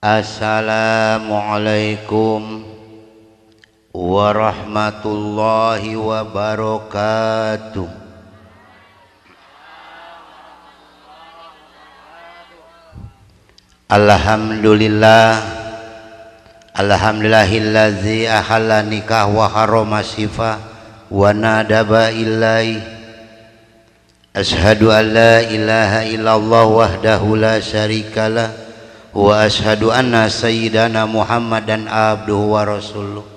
Assalamualaikum warahmatullahi wabarakatuh. Alhamdulillahillazi ahalla nikah wa harrama sifah wa nadaba ilai. Ashhadu an la ilaha illallah wahdahu la syarikalah wa ashhadu anna sayyidana Muhammadan abduhu wa rasuluh.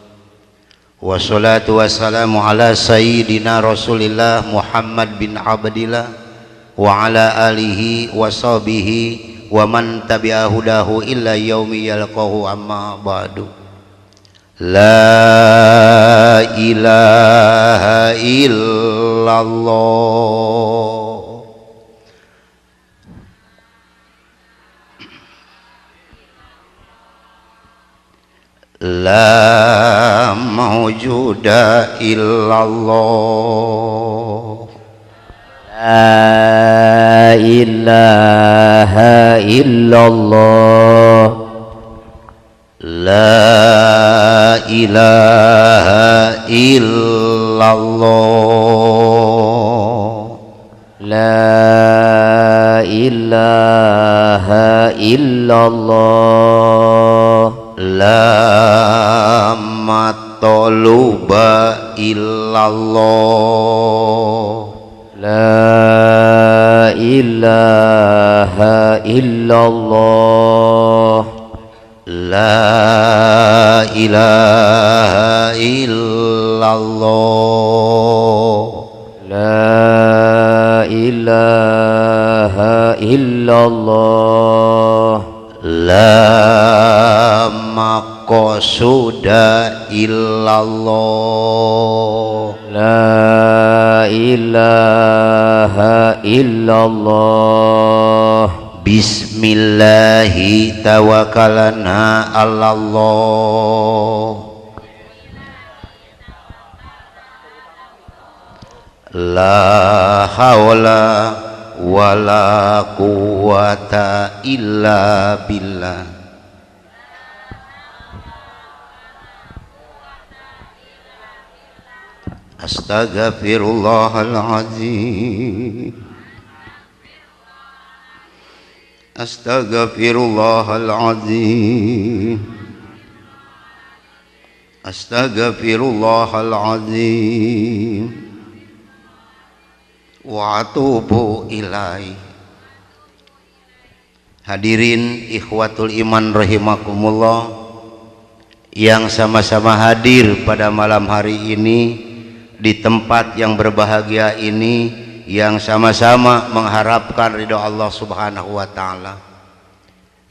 Wassalatu wassalamu ala sayyidina Rasulillah Muhammad bin Abdillah wa ala alihi wa sahbihi wa man tabi'a hudahu illa yaumi yalqahu, amma ba'du. La ilaha illallah. La mawjuda illallah. La ilaha illallah. La ilaha illallah. La ilaha illallah. La matluba illallah. La ilaha illallah. La ilaha illallah. La ilaha illallah. La maqsuda illallah. La ilaha illallah. Bismillahi tawakkalna 'alallah. La haula wala quwwata illa billah. Astaghfirullahaladzim. Astaghfirullahaladzim. Astaghfirullahaladzim. Wa atubu ilaih. Hadirin ikhwatul iman rahimakumullah, yang sama-sama hadir pada malam hari ini di tempat yang berbahagia ini, yang sama-sama mengharapkan ridho Allah Subhanahu wa taala.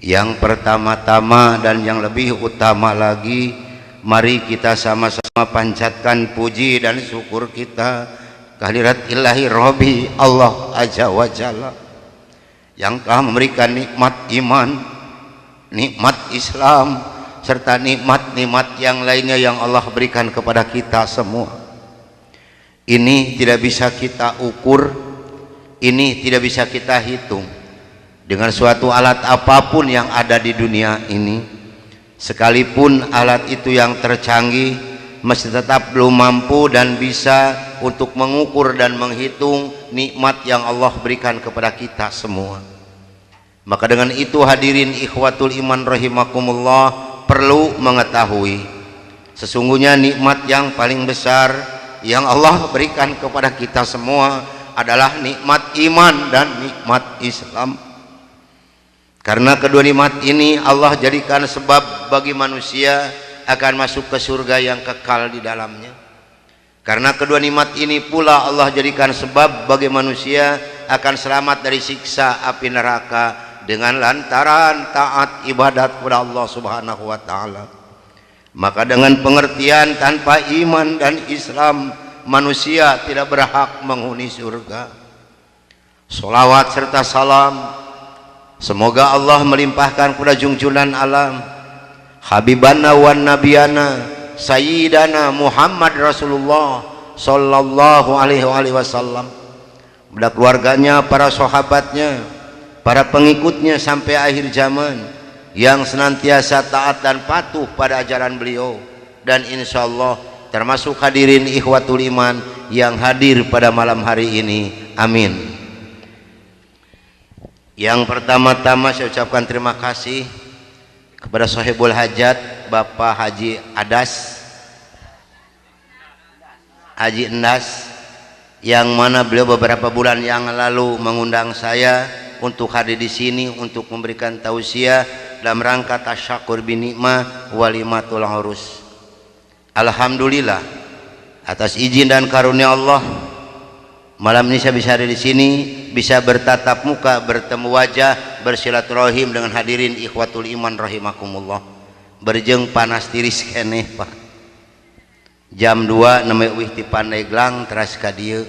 Yang pertama-tama dan yang lebih utama lagi, mari kita sama-sama panjatkan puji dan syukur kita kehadirat ilahi Rabbi Allah Azza wa Jalla, yang telah memberikan nikmat iman, nikmat Islam, serta nikmat-nikmat yang lainnya yang Allah berikan kepada kita semua. Ini tidak bisa kita ukur, ini tidak bisa kita hitung dengan suatu alat apapun yang ada di dunia ini. Sekalipun alat itu yang tercanggih, masih tetap belum mampu dan bisa untuk mengukur dan menghitung nikmat yang Allah berikan kepada kita semua. Maka dengan itu hadirin ikhwatul iman rahimakumullah, perlu mengetahui sesungguhnya nikmat yang paling besar yang Allah berikan kepada kita semua adalah nikmat iman dan nikmat Islam. Karena kedua nikmat ini Allah jadikan sebab bagi manusia akan masuk ke surga yang kekal di dalamnya. Karena kedua nikmat ini pula Allah jadikan sebab bagi manusia akan selamat dari siksa api neraka dengan lantaran taat ibadat kepada Allah Subhanahu wa taala. Maka dengan pengertian tanpa iman dan Islam, manusia tidak berhak menghuni surga. Salawat serta salam semoga Allah melimpahkan kepada junjungan alam, habibana wan nabiyana sayyidana Muhammad Rasulullah sallallahu alaihi wasallam, kepada keluarganya, para sahabatnya, para pengikutnya sampai akhir zaman, yang senantiasa taat dan patuh pada ajaran beliau, dan insya Allah termasuk hadirin ikhwatul iman yang hadir pada malam hari ini. Amin. Yang pertama-tama saya ucapkan terima kasih kepada sahibul hajat Bapak Haji Haji Endas, yang mana beliau beberapa bulan yang lalu mengundang saya untuk hadir di sini untuk memberikan tausiah dalam rangka tasyakur binikmah walimatul urus. Alhamdulillah atas izin dan karunia Allah, malam ini saya bisa ada di sini, bisa bertatap muka, bertemu wajah, bersilaturahim dengan hadirin ikhwatul iman rahimakumullah. Berjeng panas tiris keneh Pak. Jam 2 nembe wih ti Pandeglang teras ka dieu.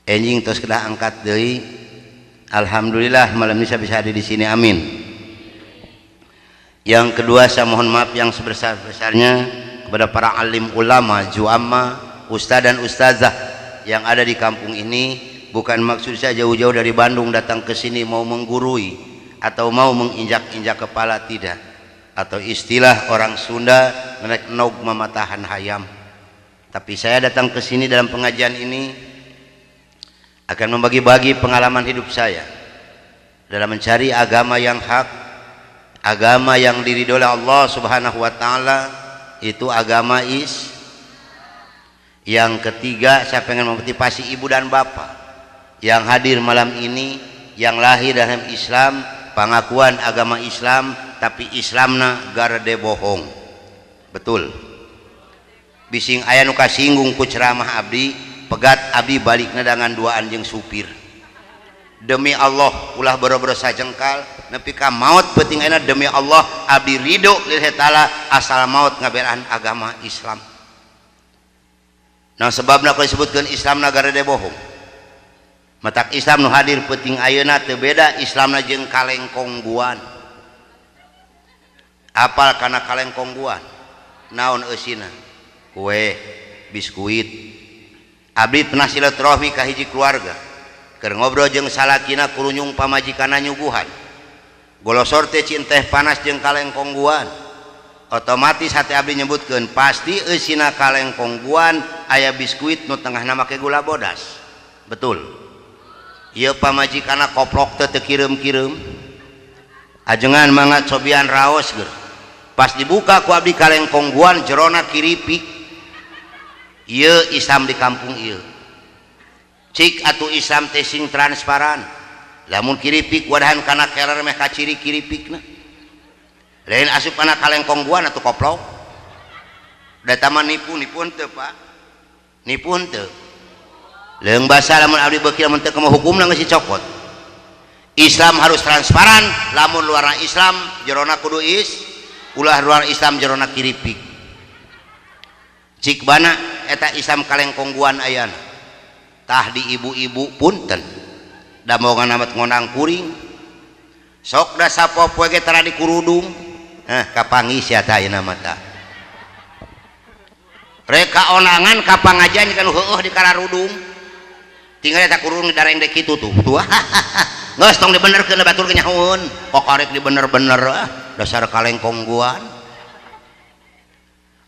Enjing tos kedah angkat deui. Alhamdulillah malam ini saya bisa hadir di sini. Amin. Yang kedua, saya mohon maaf yang sebesar-besarnya kepada para alim ulama, juama, ustaz dan ustazah yang ada di kampung ini. Bukan maksud saya jauh-jauh dari Bandung datang ke sini mau menggurui atau mau menginjak-injak kepala, tidak. Atau istilah orang Sunda menek nog mematahan hayam. Tapi saya datang ke sini dalam pengajian ini akan membagi-bagi pengalaman hidup saya dalam mencari agama yang hak, agama yang diridhoi oleh Allah Subhanahu wa taala, itu agama Yang ketiga, saya pengen memotivasi ibu dan bapak yang hadir malam ini, yang lahir dalam Islam, pengakuan agama Islam, tapi Islamna garde bohong. Betul. Bising aya nu kasinggung ku ceramah abdi, pegat abdi balikna dengan dua anjing supir. Demi Allah ulah boro-boro sajengkal nepi ka maut penting ayeuna, demi Allah abdi ridho lillahi taala asal maut ngabelaan agama Islam. Nah sebabna kalau disebutkan Islamna garede bohong. Matak Islam nu hadir penting ayeuna teu beda Islamna jeung kalengkongguan. Apal kana kalengkongguan? Naon eusina? Kue, biskuit. Abdi pernah silaturahmi ka hiji keluarga. Keur ngobrol jeung salakina kurunyung pamajikanna nyuguhan. Golosor teh cin teh panas jeung kalengkongguan. Otomatis hati abdi nyebutkeun pasti eusina kalengkongguan aya biskuit nu tengahna make gula bodas. Betul. Ieu pamajikanna koplok teh teu kireum-kireum. Ajengan mangga cobian raos geur. Pas dibuka ku abdi kalengkongguan jerona kiripik. Ieu Islam di kampung ieu. Cik atuh Islam teh sing transparan. Lamun kiripik wadahan kana keler meh kaciri kiripikna. Lain asup kana kalengkongguan atuh koplok. Da taman nipu teu Pak. Nipu teu. Leung basa lamun abdi beuki lamun teu kumaha hukumna geus dicokot. Islam harus transparan, lamun luar Islam jerona kudu ulah luar Islam jerona kiripik. Cik bana eta Islam kalengkongguan ayana. Tah di ibu-ibu punten. Da moga namet ngonang kuring. Sok da sapopoe ge tara di kurudung. Kapangi sia tah ayeuna mah tah. Reka onangan ka pangajian kan heueuh di kararudung. Tinggal eta kurung dareng dek kitu tuh. Geus tong dibenerkeun batur ge nyahoeun. Kok arek dibener-bener dasar kalengkongguan.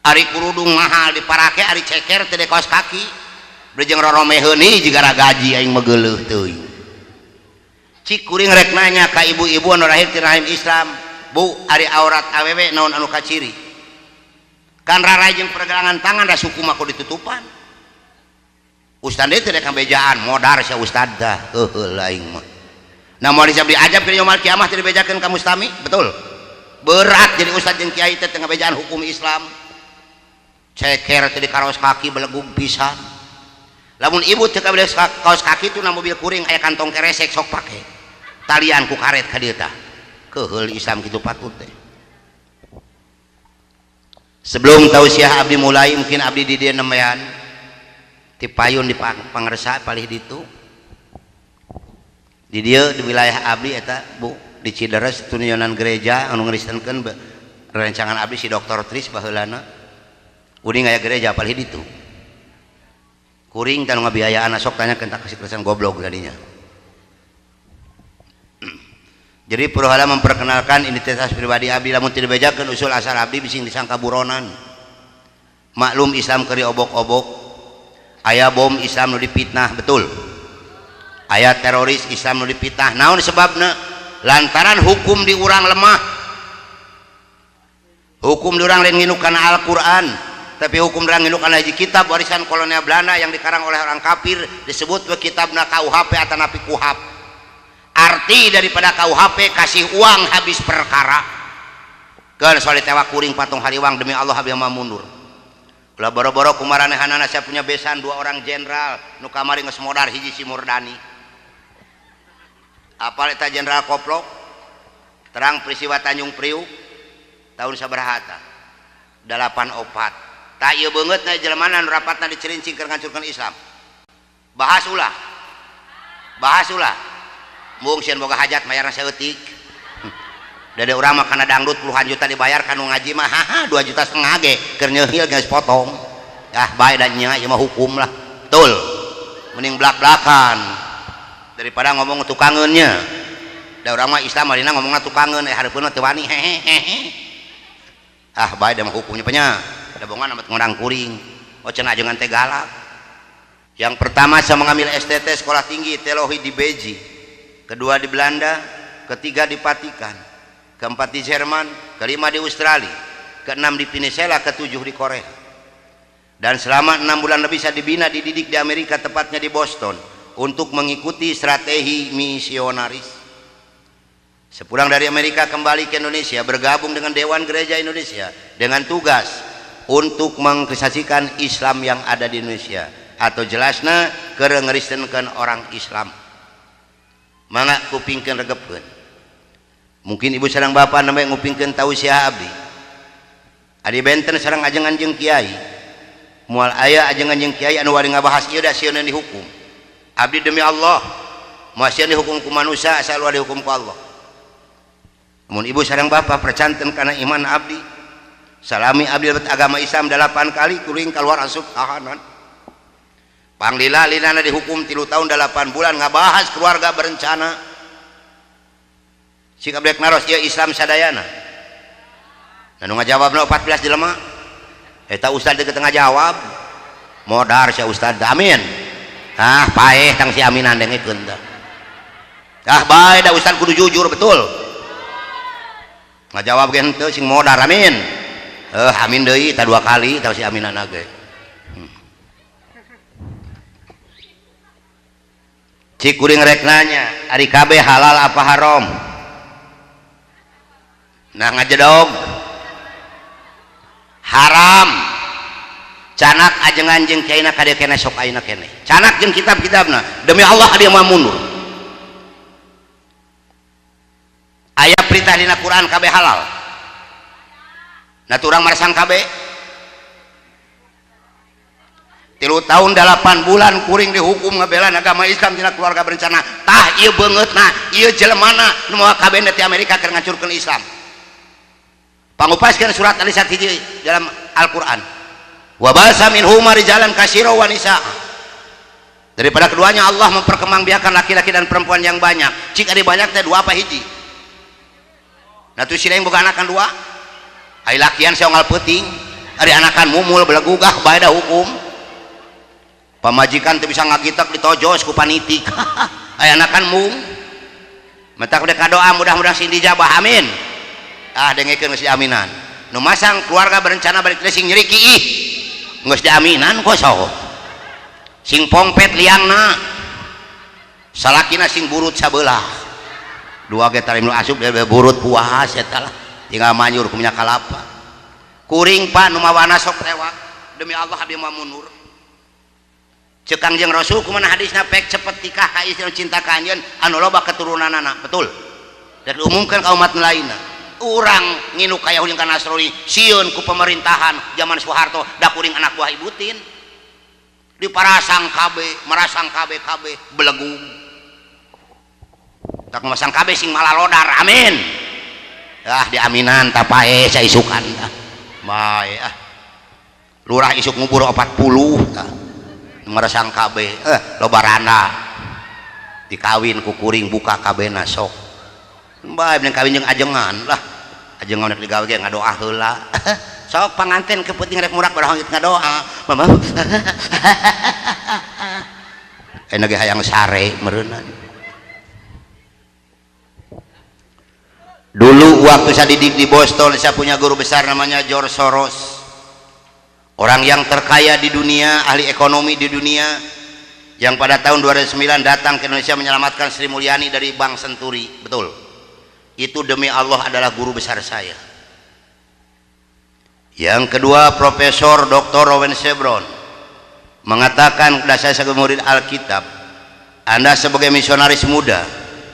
Ari kurudung mahal diparake, ari ceker teu kaos kaki. Beureujeng roromeheun ieu jigara gaji aing megeuleuh teuing. Cik kuring rek nanya ka ibu-ibu anu lahir ti rahim Islam, Bu, ari aurat awewe naon anu kaciri? Kan rarai jeung pergelangan tangan da suku mah kudu ditutupan. Ustad teh teu kabejaan modar sia ustad dah. Heuheuh aing mah. Nah mau diajab ke yaumul kiamah teh dibejakeun ka mustami, betul. Berat jadi ustad jeung kiai teh teu ngabejaan hukum Islam. Ceker teh di kaos kaki belegug pisan. Lamun ibu teu kabeh kaos kaki tu na mobil kuring aya kantong keresek sok pake. Talian ku karet ka dieu tah. Keheul Islam kitu patut teh. Sebelum tausiah abdi mulai, mungkin abdi di dieu nembean ti payun di pangresa palih ditu. Di dieu di wilayah abdi eta Bu, di Cideres tunionan gereja anu ngristenkeun rancangan abdi si Dr. Tris baheulana. Uning aya gereja palih ditu. Kuring tanu ngabiayaan sok tanya kentak kasih kristen goblok tadinya. Jadi perlu hala memperkenalkan identitas pribadi abdi lamun teu dibejakeun usul asal abdi bising disangka buronan. Maklum Islam keri obok-obok, aya bom Islam nu dipitnah, betul. Aya teroris Islam nu dipitnah. Naon sebabna? Lantaran hukum di urang lemah. Hukum di urang lain nginuk kana Al-Qur'an, tapi hukum di urang nginuk kana hiji kitab warisan kolonial Belanda yang dikarang oleh orang kafir disebut kitabna KUHP atau napi KUHAP. Arti daripada KUHP kasih uang habis perkara. Keun soal tewa kuring patung hariwang demi Allah abdi mah mundur. Ulah boro-boro kumaranehanana saya punya besan 2 orang jenderal nu kamari geus modar hiji si Murdani. Apal eta jenderal Koplok? Terang peristiwa Tanjung Priuk tahun sabaraha eta? 84. Tak ieu beungeut na jelemanan rapatna dicerincing keur ngancurkeun Islam. Bahas ulah. Bahas ulah. Mung sieun boga hajat mayarna saeutik. Dede urang mah kana dangdut puluhan juta dibayar kanu ngaji mah 2,5 juta ge keur nyeuhil geus potong. Bae da nya ieu mah hukum lah. Betul. Mending blak-blakan daripada ngomong tukangeunnya. Da urang mah Islam alina ngomongna tukangeun hareupeun teu wani hehehe. Bae da mah hukumnya penya. Da bongan amat ngondang kuring. Cenah ajengan teh galak. Yang pertama saya mengambil STT sekolah tinggi teologi di Beji. Kedua di Belanda, ketiga di Vatikan, keempat di Jerman, kelima di Australia, keenam di Venezuela, ketujuh di Korea. Dan selama 6 bulan lebih saya dibina, dididik di Amerika, tepatnya di Boston, untuk mengikuti strategi misionaris. Sepulang dari Amerika kembali ke Indonesia, bergabung dengan Dewan Gereja Indonesia dengan tugas untuk mengkrisasikan Islam yang ada di Indonesia, atau jelasnya ngeristenkeun orang Islam. Mangga kupingkeun regepkeun. Mungkin ibu sareng bapak namanya ngupingkeun tausiah abdi. Adi benten sareng ajengan jeung kiai. Moal aya ajengan jeung kiai anu wari ngabahas ieu da sieun dihukum. Abdi demi Allah, moal sieun dihukum ku manusia asal wari dihukum ku Allah. Mun ibu sareng bapak percanten kana iman abdi. Salami abdi agama Islam 8 kali kuring keluar asup tahanan. Panglila linana dihukum 3 tahun 8 bulan ngabahas keluarga berencana. Si kablek naros ieu Islam sadayana. Nu ngajawabna 14 jelema. Eta ustad teu tengah jawab. Modar sia ustad. Amin. Paeh tang si aminan dengekeun tah. Bae da ustad kudu jujur betul. Ngajawab ge henteu sing modar amin. Amin deui ta 2 kali tah si aminan ge. Cik kuring rek nanya, ari kabeh halal apa haram? Nah ngajedog haram. Canak ajengan jeung kiaina kade kene sok ayeuna kene. Canak jeung kitab-kitabna demi Allah dia mah mundur. Aya perintah dina Quran kabeh halal. Nah urang maresang kabeh 3 tahun 8 bulan kuring dihukum ngabelan agama Islam tina keluarga berencana. Tah ieu beungeutna, ieu jelemana nu moal kabeh ti Amerika keur ngancurkeun Islam. Pangupaskeun surat Al-Isra dalam Al-Qur'an. Wa basa minhum rijalan katsira wa nisa. Daripada keduanya Allah memperkembangbiakan laki-laki dan perempuan yang banyak. Cik ari banyak teh 2 apa hiji? Nah tu sireung boga anakan 2. Ai lakian saunggal peuting, ari anakan mumul belegugah bae da hukum. Pamajikan teu bisa ngagitek ditojos ku panitik. Aya anakan mung. Mentak udah kadoa mudah-mudahan sing dijabah amin. Dengekeun geus diaminan. Nu masang keluarga berencana balik teh sing nyeriki ih. Geus diaminan kosong. Sing pongpet liangna. Salakina sing burut sabelah. 2 ge tarim nu asup burut puas eta lah. Tinggal manyur ku minyak kalapa. Kuring Pak nu mawana sok lewat. Demi Allah abdi mah mundur. Cek Kangjeng Rasul kumaha hadisna pek cepet nikah ka istri cinta ka anjeun anu loba keturunanana betul dan diumumkan ka umat lainna. Urang nginu ka Yahudi ka Nasrani sieun ku pemerintahan zaman Soeharto da kuring anak buah Ibu Tin diparasang kabeh marasang kabeh belegung tak masang kabeh sing malalodar amin. Diaminan tapae saisukan bae lurah isuk ngubur 40 merasang kabeh loba randa dikawin ku kuring buka kabehna sok Mbak yang kawin jeung ajengan lah. Ajengan rek digawe ge ngadoa heula. Sok panganten kepenting rek murak barang ngadoa. Mama. Enak ge hayang sare meureunna. Dulu waktu saya didik di Boston, saya punya guru besar namanya George Soros. Orang yang terkaya di dunia, ahli ekonomi di dunia, yang pada tahun 2009 datang ke Indonesia menyelamatkan Sri Mulyani dari Bank Senturi. Betul. Itu demi Allah adalah guru besar saya. Yang kedua, Profesor Dr. Rowan Chevron mengatakan kepada saya sebagai murid Alkitab, Anda sebagai misionaris muda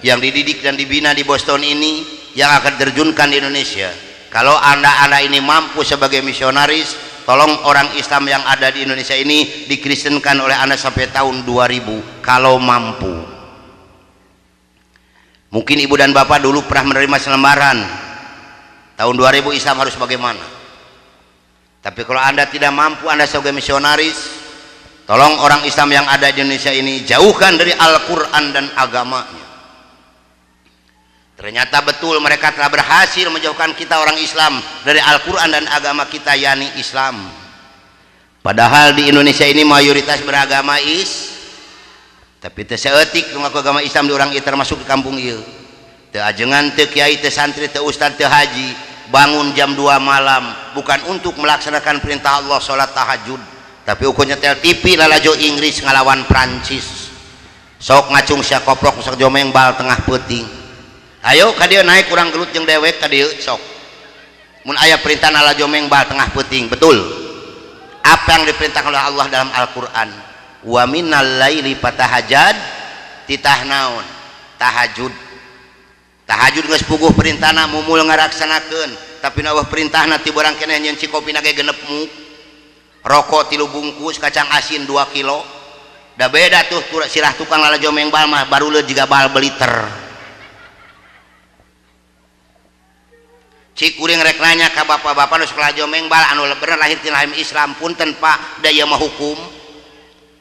yang dididik dan dibina di Boston ini, yang akan terjunkan di Indonesia, kalau anda ini mampu sebagai misionaris, tolong orang Islam yang ada di Indonesia ini dikristenkan oleh anda sampai tahun 2000 kalau mampu. Mungkin ibu dan bapak dulu pernah menerima selembaran tahun 2000 Islam harus bagaimana, tapi kalau anda tidak mampu, anda sebagai misionaris, tolong orang Islam yang ada di Indonesia ini jauhkan dari Al-Quran dan agamanya. Ternyata betul mereka telah berhasil menjauhkan kita orang Islam dari Al-Quran dan agama kita, yakni Islam. Padahal di Indonesia ini mayoritas beragama tapi terseetik mengaku agama Islam di orang itu termasuk di kampung ieu. Teu ajengan, teu kiai, teu santri, teu ustad, teu haji, bangun jam 2 malam bukan untuk melaksanakan perintah Allah salat tahajud, tapi ukur nyetel TV lalajo Inggris ngalawan Prancis. Sok ngacung sia koprok sok jomeng bal tengah peuting. Ayo ka dieu naik kurang gelut jeung dewek ka dieu sok. Mun aya perintah ala jomeng bal tengah peuting, betul. Apa yang diperintahkan oleh Allah dalam Al-Qur'an? Wa minal laili fatahajjad, titah naon? Tahajud. Tahajud geus puguh perintahna mumul ngaraksanakeun, tapi na perintahna ti barang keneh nyeun cikopina ge genep muk. Rokok 3 bungkus, kacang asin 2 kilo. Da beda tuh sirah tukang ala jomeng bal mah baruleud jiga bal beliter. Cik kuring rek nanya ka bapak-bapak nu sekolah jomeng bal anu bener lahir ti rahim Islam, punten Pak, da ieu mah hukum.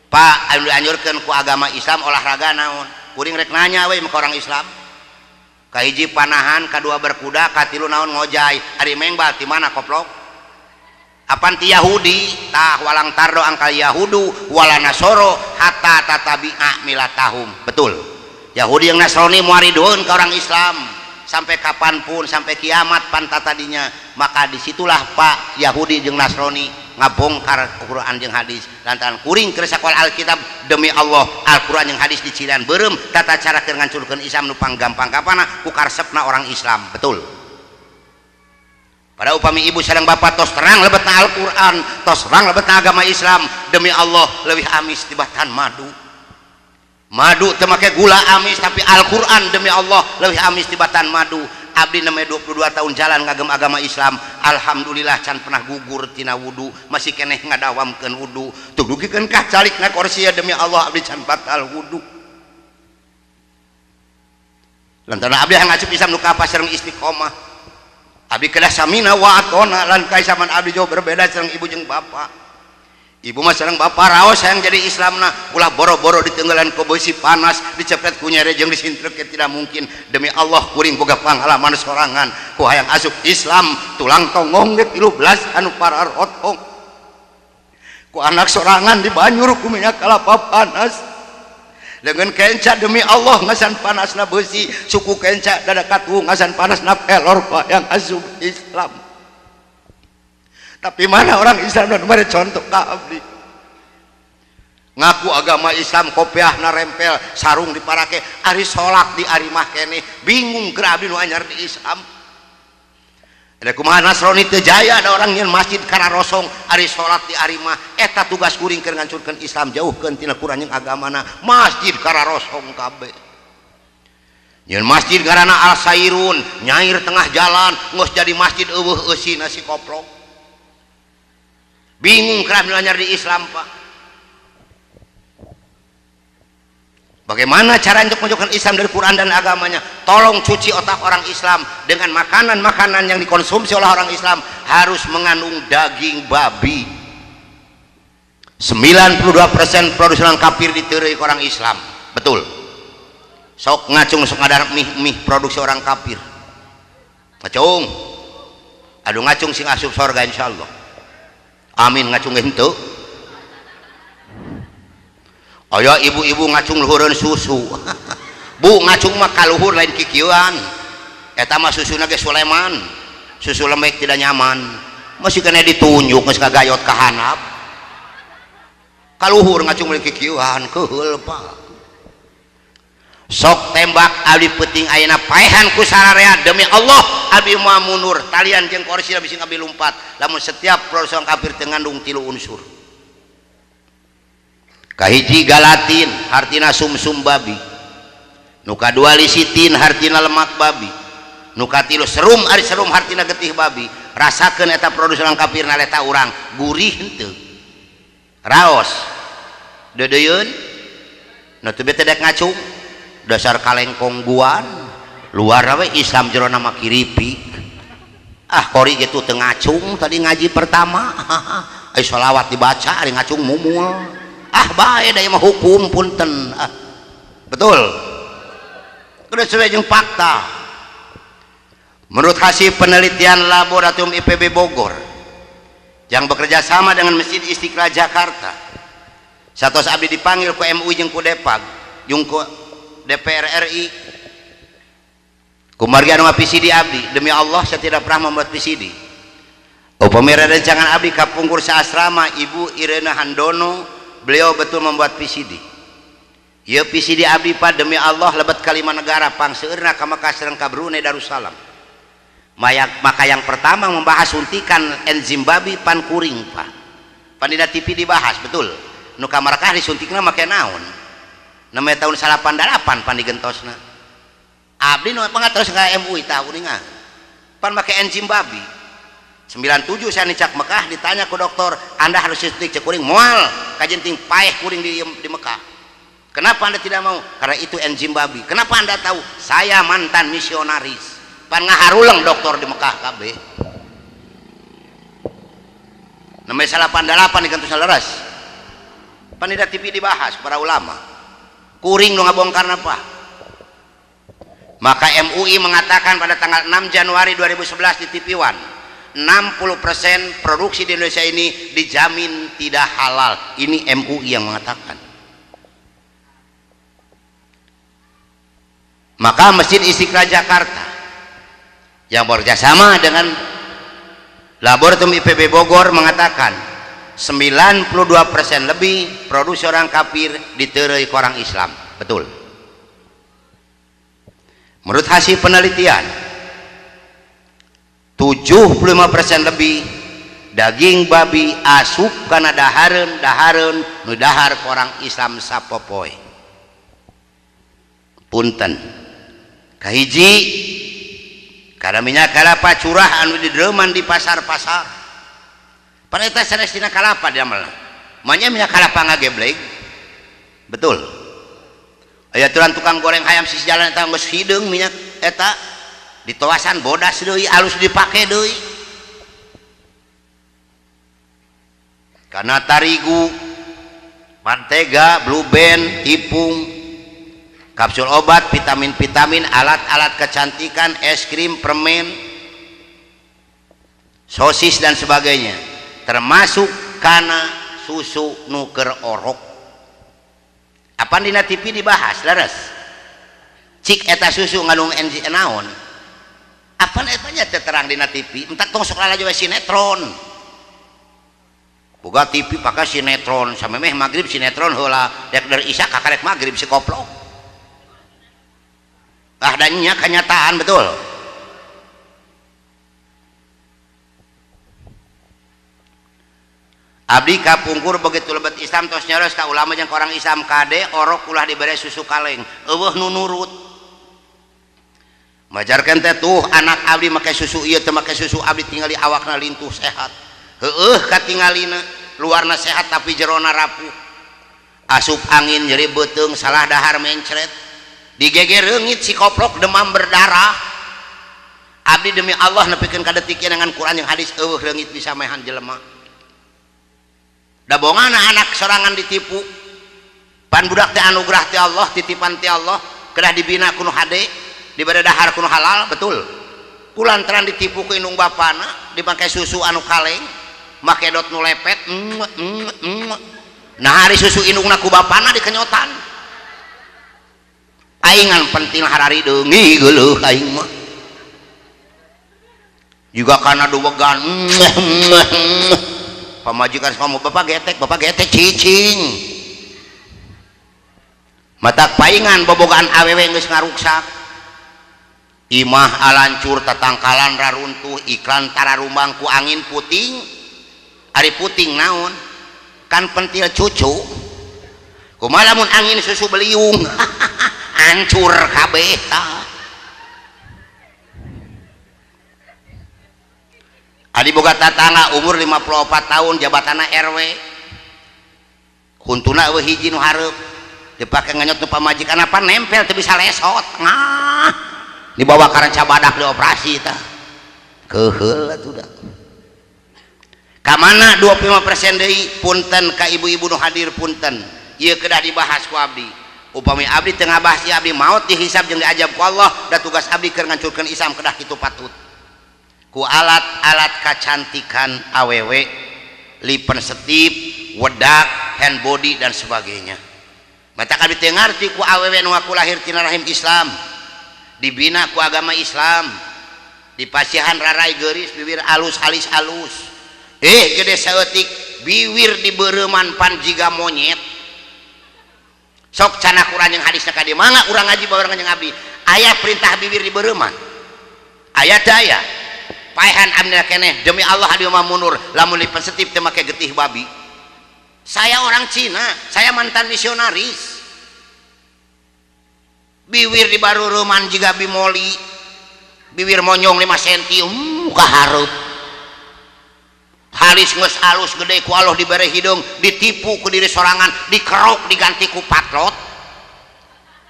Pak, anu dianjurkeun ku agama Islam olahraga naon? Kuring rek nanya we ka orang Islam. Kahiji panahan, kadua berkuda, katilu naon ngojay. Ari mengbal ti mana koplok? Apan ti Yahudi, tah walang tardo angkal Yahudu wala Nasoro hatta tatabi'a milatahum. Betul. Yahudi yang Nasrani muaridoun ka orang Islam. Sampai kapanpun, sampai kiamat panta tadinya, maka disitulah Pak Yahudi jeung Nasrani ngabongkar Al-Quran jeung hadis lantaran kuring keur sakoal Alkitab demi Allah Al-Quran jeung hadis dicirian beureum tata cara keur ngancurkeun Islam nu panggampang kapana ku karesepna orang Islam. Betul. Pada upami ibu sareng bapak tos terang lebetna Al-Quran, tos terang lebetna agama Islam, demi Allah leuwih amis tibatan madu. Madu teu make gula amis, tapi Al-Quran demi Allah leuwih amis tibatan madu. Abdi namanya 22 tahun jalan ngagem agama Islam, alhamdulillah can pernah gugur tina wudu, masih keneh ngadawamkeun wudu. Teu dugikeun kah calikna kursi demi Allah abdi can batal wudu. Lantaran abdi ngasup Islam nu kapas sareng istiqomah. Abdi kedah samina wa atona lan kaisaman abdi jauh berbeda sareng ibu jeung bapak. Ibu mah sareng bapak raos hayang jadi Islamna, ulah boro-boro ditenggelan ku beusi panas, dicepret ku nyere jeung disintrek tidak mungkin. Demi Allah kuring boga pangalaman sorangan ku hayang asup Islam, tulang tongong ge 13 anu parar otong. Ku anak sorangan di Banyur ku minyak kalapa panas. Dengan kenca demi Allah ngasan panasna beusi, suku kenca dadakatu ngasan panasna pelor ku hayang asup Islam. Tapi mana orang Islam dan mana contoh ka abdi ngaku agama Islam, kopiahna rempel, sarung diparake, ari sholat di ari mah keneh bingung keur abdi nu anyar di Islam. Ada kumaha Nasrani teu jaya, ada orang nyeun masjid kararosong ari sholat di ari mah, eta tugas kuring keur ngancurkeun Islam, jauhkeun tina Quran jeung agamana, masjid kararosong kabeh. Nyeun masjid ngaranna Al-Sairun, nyair tengah jalan, geus jadi masjid eueuh eusina si koplok. Bingung kerana belajar di Islam Pak. Bagaimana cara untuk menunjukkan Islam dari Quran dan agamanya? Tolong cuci otak orang Islam dengan makanan-makanan yang dikonsumsi oleh orang Islam harus mengandung daging babi. 92% produksi kafir diterima orang Islam. Betul. sok ngacung sok ngadar mih produksi orang kafir ngacung aduh ngacung sing asup surga insyaallah amin ngacung henteu aya ibu-ibu ngacung luhureun susu bu ngacung mah kaluhur lain kikieuan eta mah susuna ge Sulaiman susu lembek tidak nyaman masih kena ditunjuk geus kagayot ka handap kaluhur ngacung lain kikieuan keheul Pak sok tembak abdi peuting ayeuna paehan ku sararea demi Allah abdi moal mundur talian jeung kursi abdi sing abdi lumpat lamun setiap produksi kafir teu ngandung 3 unsur kahiji galatin hartina sumsum babi nu kadua lisitin hartina lemak babi nu katilu serum ari serum hartina getih babi rasakeun eta produksi orang kafir naleta urang gurih henteu raos deudeuyeun nu teu bete dek ngacung dasar kalengkong guan luar we Islam jero nama kiripi kori gitu teu ngacung tadi ngaji pertama sholawat dibaca ari ngacung mumul bae da mah hukum punten betul kudu sesuai jeung fakta menurut hasil penelitian laboratorium IPB Bogor yang bekerja sama dengan Masjid Istiqlal Jakarta satos abdi dipanggil ku MUI jeung ku Depag jeung ku DPR RI kumargi anu PCD abdi demi Allah saya tidak pernah membuat PCD upami rancangan abdi kapungkur saasrama Ibu Irena Handono beliau betul membuat PCD ya PCD abdi Pak demi Allah lebet kalima negara pangseueurna ka Mekah sareng ka Brunei Darussalam maka yang pertama membahas suntikan enzim babi pan kuring Pak pan dina TV dibahas betul nu ka Makkah disuntikna make naon namanya tahun 88 pan digentosna abdi nu pangatos ka MUI tahu ningan pan make enzim babi 97 saya nicak Mekah ditanya ke dokter anda harus suntik cek kuring moal kajenting paeh kuring di Mekah kenapa anda tidak mau karena itu enzim babi kenapa anda tahu saya mantan misionaris pan ngaharulang dokter di Mekah kabeh namanya 88 digentosna leres pan di TV dibahas para ulama kuring nu ngabongkar apa maka MUI mengatakan pada tanggal 6 Januari 2011 di TV One 60% produksi di Indonesia ini dijamin tidak halal ini MUI yang mengatakan maka Masjid Istiqlal Jakarta yang bekerjasama dengan Laboratorium IPB Bogor mengatakan 92% lebih produksi orang kafir diterei ke orang Islam betul menurut hasil penelitian 75% lebih daging babi asup karena dahareun nu dahar ke orang Islam sapopoe punten kahiji karena minyak kelapa curah anu didereman di pasar-pasar paneta sanes dina kalapa dia malah manya minyak kalapa ngageblek betul aya turan tukang goreng hayam sisi jalan eta geus hideung minyak eta ditoasan bodas deui alus dipake deui karena tarigu mantega blue band tepung kapsul obat vitamin alat-alat kecantikan es krim permen sosis dan sebagainya termasuk karena susu nuker orok apa dina TV dibahas leres cik eta susu ngandung enzim naon apa etanya terang dina TV entak tong sok lalajo sinetron boga TV pakai sinetron samemeh magrib sinetron heula dek dari isya ka karek magrib si koplok adanya kenyataan betul abdi kapungkur begitu lebet Islam tos nyaros ka ulama jeung orang Islam kade orok ulah dibere susu kaleng eueuh nu nurut majarkeun teh tuh anak abdi make susu ieu teu make susu abdi tingali awakna lintuh sehat heueuh katingalina luarna sehat tapi jerona rapuh asup angin nyeri beuteung salah dahar mencret digeger reungit si koplok demam berdarah abdi demi Allah nepikeun ka detik dengan Quran yang hadis eueuh reungit bisa mehan jelema dabongan anak sorangan ditipu pan budak teh anugerah ti Allah titipan ti Allah kedah dibina kuno hade diberi dahar kuno halal betul kulantaran ditipu ku indung bapana dipakai susu anu kaleng make dot nu lepet nah hari susu indungna ku bapana dikenyotan aingan penting harari deungi geuleuh aing mah juga karena duwegan pamajikan kamu bapak getek cicing matak paingan bobogaan awewe geus ngaruksak imah alancur tatangkalan raruntuh iklan tararumbang ku angin puting ari puting naon kan pentil cucu kumaha lamun angin susu beliung hancur kabeh adi boga tatangga umur 54 tahun jabatana RW kuntuna eueuh hiji nu hareup dipake nganyot nu pamajikan apa nempel teu bisa lesot ngah dibawa ka ranca badak dioperasi tah keheul atuh da ka mana 25% deui punten ka ibu-ibu nu hadir punten ieu kedah dibahas ku abdi upami abdi teu ngabahas ieu abdi maot dihisab jeung diajab ku Allah da tugas abdi keur ngancurkeun Islam kedah kitu patut ku alat-alat kecantikan awewe lipen setip wedak hand body dan sebagainya mata abdi teu ngarti ku awewe nu ngaku lahir tina rahim Islam dibina ku agama Islam dipasihan rarai geuris bibir alus alis alus gede saeutik bibir dibeureman pan jiga monyet sok cana Quran yang hadisna ka dieu mangga urang ngaji barengan jeung abdi aya perintah bibir dibeureman aya daya paehan abdi keneh demi Allah abdi mah mundur lamun lipen setip teu make getih babi saya orang Cina saya mantan misionaris bibir di baru ruman juga bimoli bibir monyong 5 cm kahareup halis geus alus gede ku Allah dibere hidung ditipu ku diri sorangan dikerok diganti ku patlot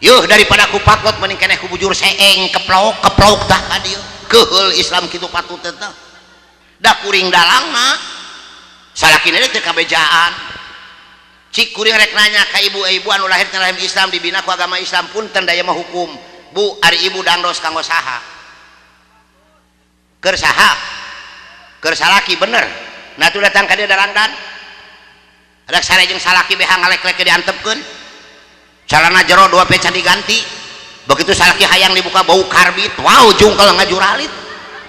yuh daripada ku patlot mending keneh ku bujur seeng keplok tah ka dieu keheul Islam kitu patut teh da kuring dalangna salakina teh kabejaan cik kuring rek nanya ka ibu-ibu anu lahir tina rahim Islam dibina ku agama Islam punten daya mah hukum bu ari ibu dangdos kanggo saha keur saha keur salaki bener nah tu datang ka dieu darangdan rek sare jeung salaki beha ngalek-lek diantepkeun calana jero 2 peca diganti begitu salaki hayang dibuka bau karbit wow jungkel ngajuralit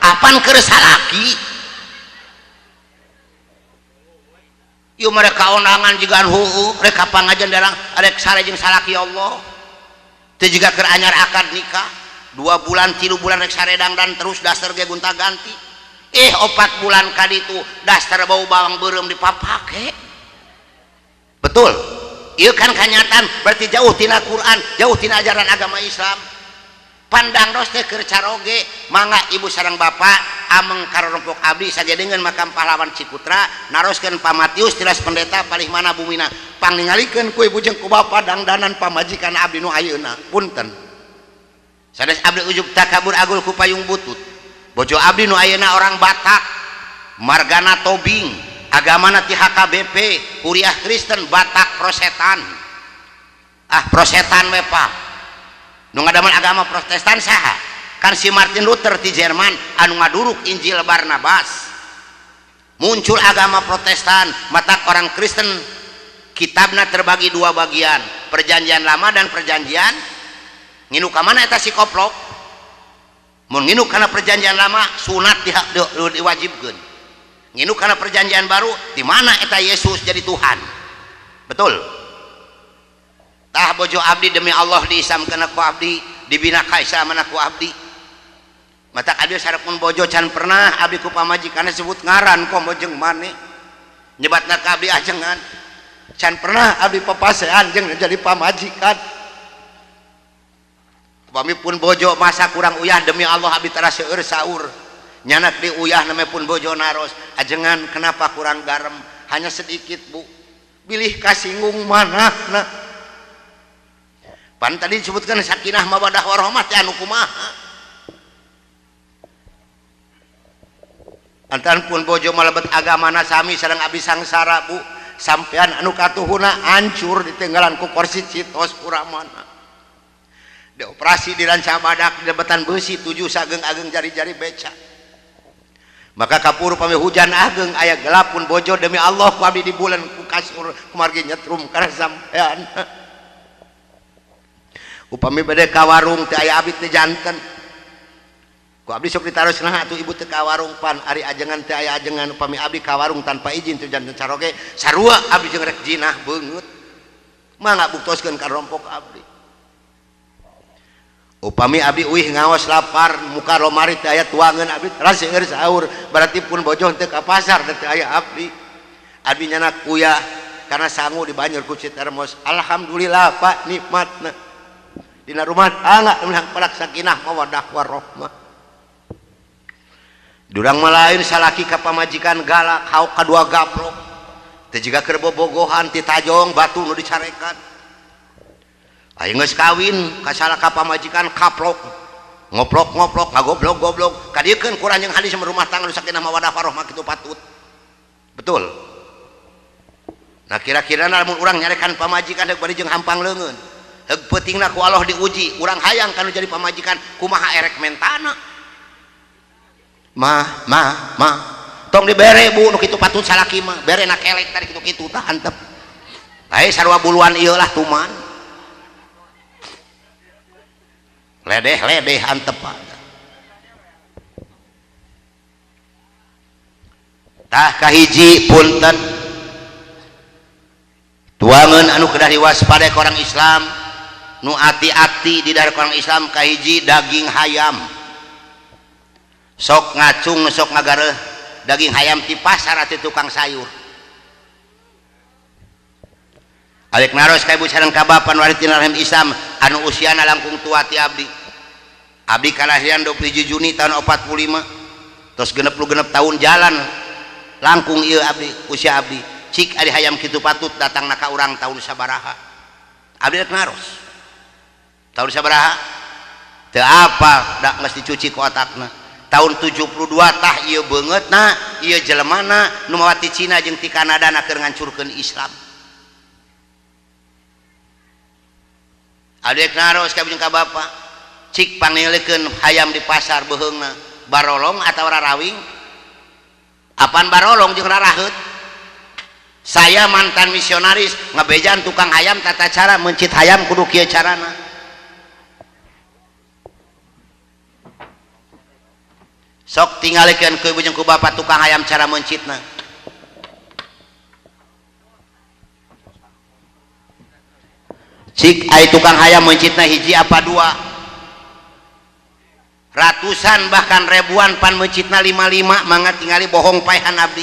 apan keur salaki yuk mereka onangan juga mereka pangajan darang arek sare jeung salaki Allah teu juga keur anyar akad nikah 2 bulan 3 bulan rek sare dangdan terus dasar ge gonta ganti 4 bulan kaditu dasar bau bawang beureum dipapake betul ieu kan kanyataan berarti jauh tina Quran jauh tina ajaran agama Islam pandang dos teh keur caroge mangga ibu sareng bapak ameng karorompok abdi sajedeungeun makam pahlawan Ciputra naroskeun pamatius tilas pendeta palih mana bumina pangingalikeun ku ibu jeung ku bapa dangdanan pamajikan abdi nu ayeuna punten sanes abdi ujug takabur agul ku payung butut bojo abdi nu ayeuna orang Batak margana tobing agamana ti HKBP Kuliah Kristen Batak Prosetan prosetan we Pak nu ngadaman agama Protestan saha kan si Martin Luther ti Jerman anu ngaduruk Injil Barnabas muncul agama Protestan mata orang Kristen kitabna terbagi 2 bagian perjanjian lama dan perjanjian nginu ka mana eta si koplok mun nginu kana perjanjian lama sunat diwajibkeun nginu kana perjanjian baru di mana eta Yesus jadi Tuhan betul tah bojo abdi demi Allah diisamkeun ku abdi dibina ka Islam ku abdi mata abdi sarepun bojo can pernah abdi ku pamajikanna sebut ngaran komo jeung mane nyebatna ka abdi ajengan can pernah abdi papasean jeung jadi pamajikan upami pun bojo masa kurang uyah demi Allah abdi tara seueur saur nyanak di uyah name pun bojo naros ajengan kenapa kurang garam hanya sedikit bu bilih kasinggung manahna pan tadi disebutkan sakinah mawadah warahmah anu kumaha antan pun bojo malebet agamana sami sareng abdi sangsara bu sampean anu katuhuna hancur ditinggalan ku kursi citos kuramana dioperasi di ranca badak di debatan besi 7 sageng-ageng jari-jari beca. Maka kapur upami hujan ageng aya gelap pun bojo demi Allah ku abdi di bulan ku kasur kumargi nyetrum kana sampean. Upami bade ka warung teh aya abdi teh janten. Ku abdi sok ditarosna atuh ibu teh ka warung pan ari ajengan teh aya ajengan upami abdi ka warung tanpa izin teh janten caroge sarua abdi jeung rek jinah beungeut. Mangga buktoskeun ka rompok abdi. Upami abdi uih ngaos lapar muka lomari teh aya tuangan abdi raseur sahur berarti pun bojoh teh ka pasar teh aya abdi nyana kuyah karena sangu di banjur ku termos. Alhamdulillah Pak nikmatna dina rumah tangga menang parak sakinah mawaddah warahmah. Durang malain salaki ka pamajikan galak hauk kadua gaplok teh jiga keur bobogohan ti tajong batu nu dicarekan. Ayo geus kawin ka salaka pamajikan kaplok ngoplok-ngoplok ngagoblok-goblok kadiekeun kurang jeung hadis rumah tangga nu sakinah mawaddah warahmah kitu patut. Betul. Nah kira-kira lamun urang nyarekan pamajikan deuk bari jeung hampang leungeun heug peutingna ku Allah diuji urang hayang kanu jadi pamajikan kumaha erek mentana. Mah tong dibere bu nu kitu patut salaki mah bere na kelek tadi kitu-kitu tah antep. Ai sarua buluan ieu lah tuman. Ledeh antep tah kahiji punten tuangan anu kedah diwaspadai ke orang Islam nu ati-ati di dari orang Islam kahiji daging hayam sok ngacung sok ngagareh daging hayam di pasar atau tukang sayur alik naros ka ibu sareng ka bapa nu ari tina rahim Islam anu usiana langkung tua ti abdi kalahiran 27 Juni tahun 45 terus genep tahun jalan langkung ieu abdi usia abdi cik ari hayam kitu patut datang ka urang tahun sabaraha abdi rek naros tahun sabaraha teu apa da geus dicuci ku otakna tahun 72 tah ieu beungeutna ieu jelemana nu mawati Cina jeung ti Kanada na keur ngancurkeun Islam. Adek naros ka jeung ka bapa cik pangnilikeun hayam di pasar beheungna barolong atau rarawing apaan barolong jeung raraheut saya mantan misionaris ngabejan tukang hayam tata cara mencit hayam kudu kieu carana sok tingalikeun ku ibu jeung ku bapa tukang hayam cara mencitna. Cik ai tukang hayam mencitna hiji apa dua ratusan bahkan ribuan pan mencitna 55 mangga tingali bohong paehan abdi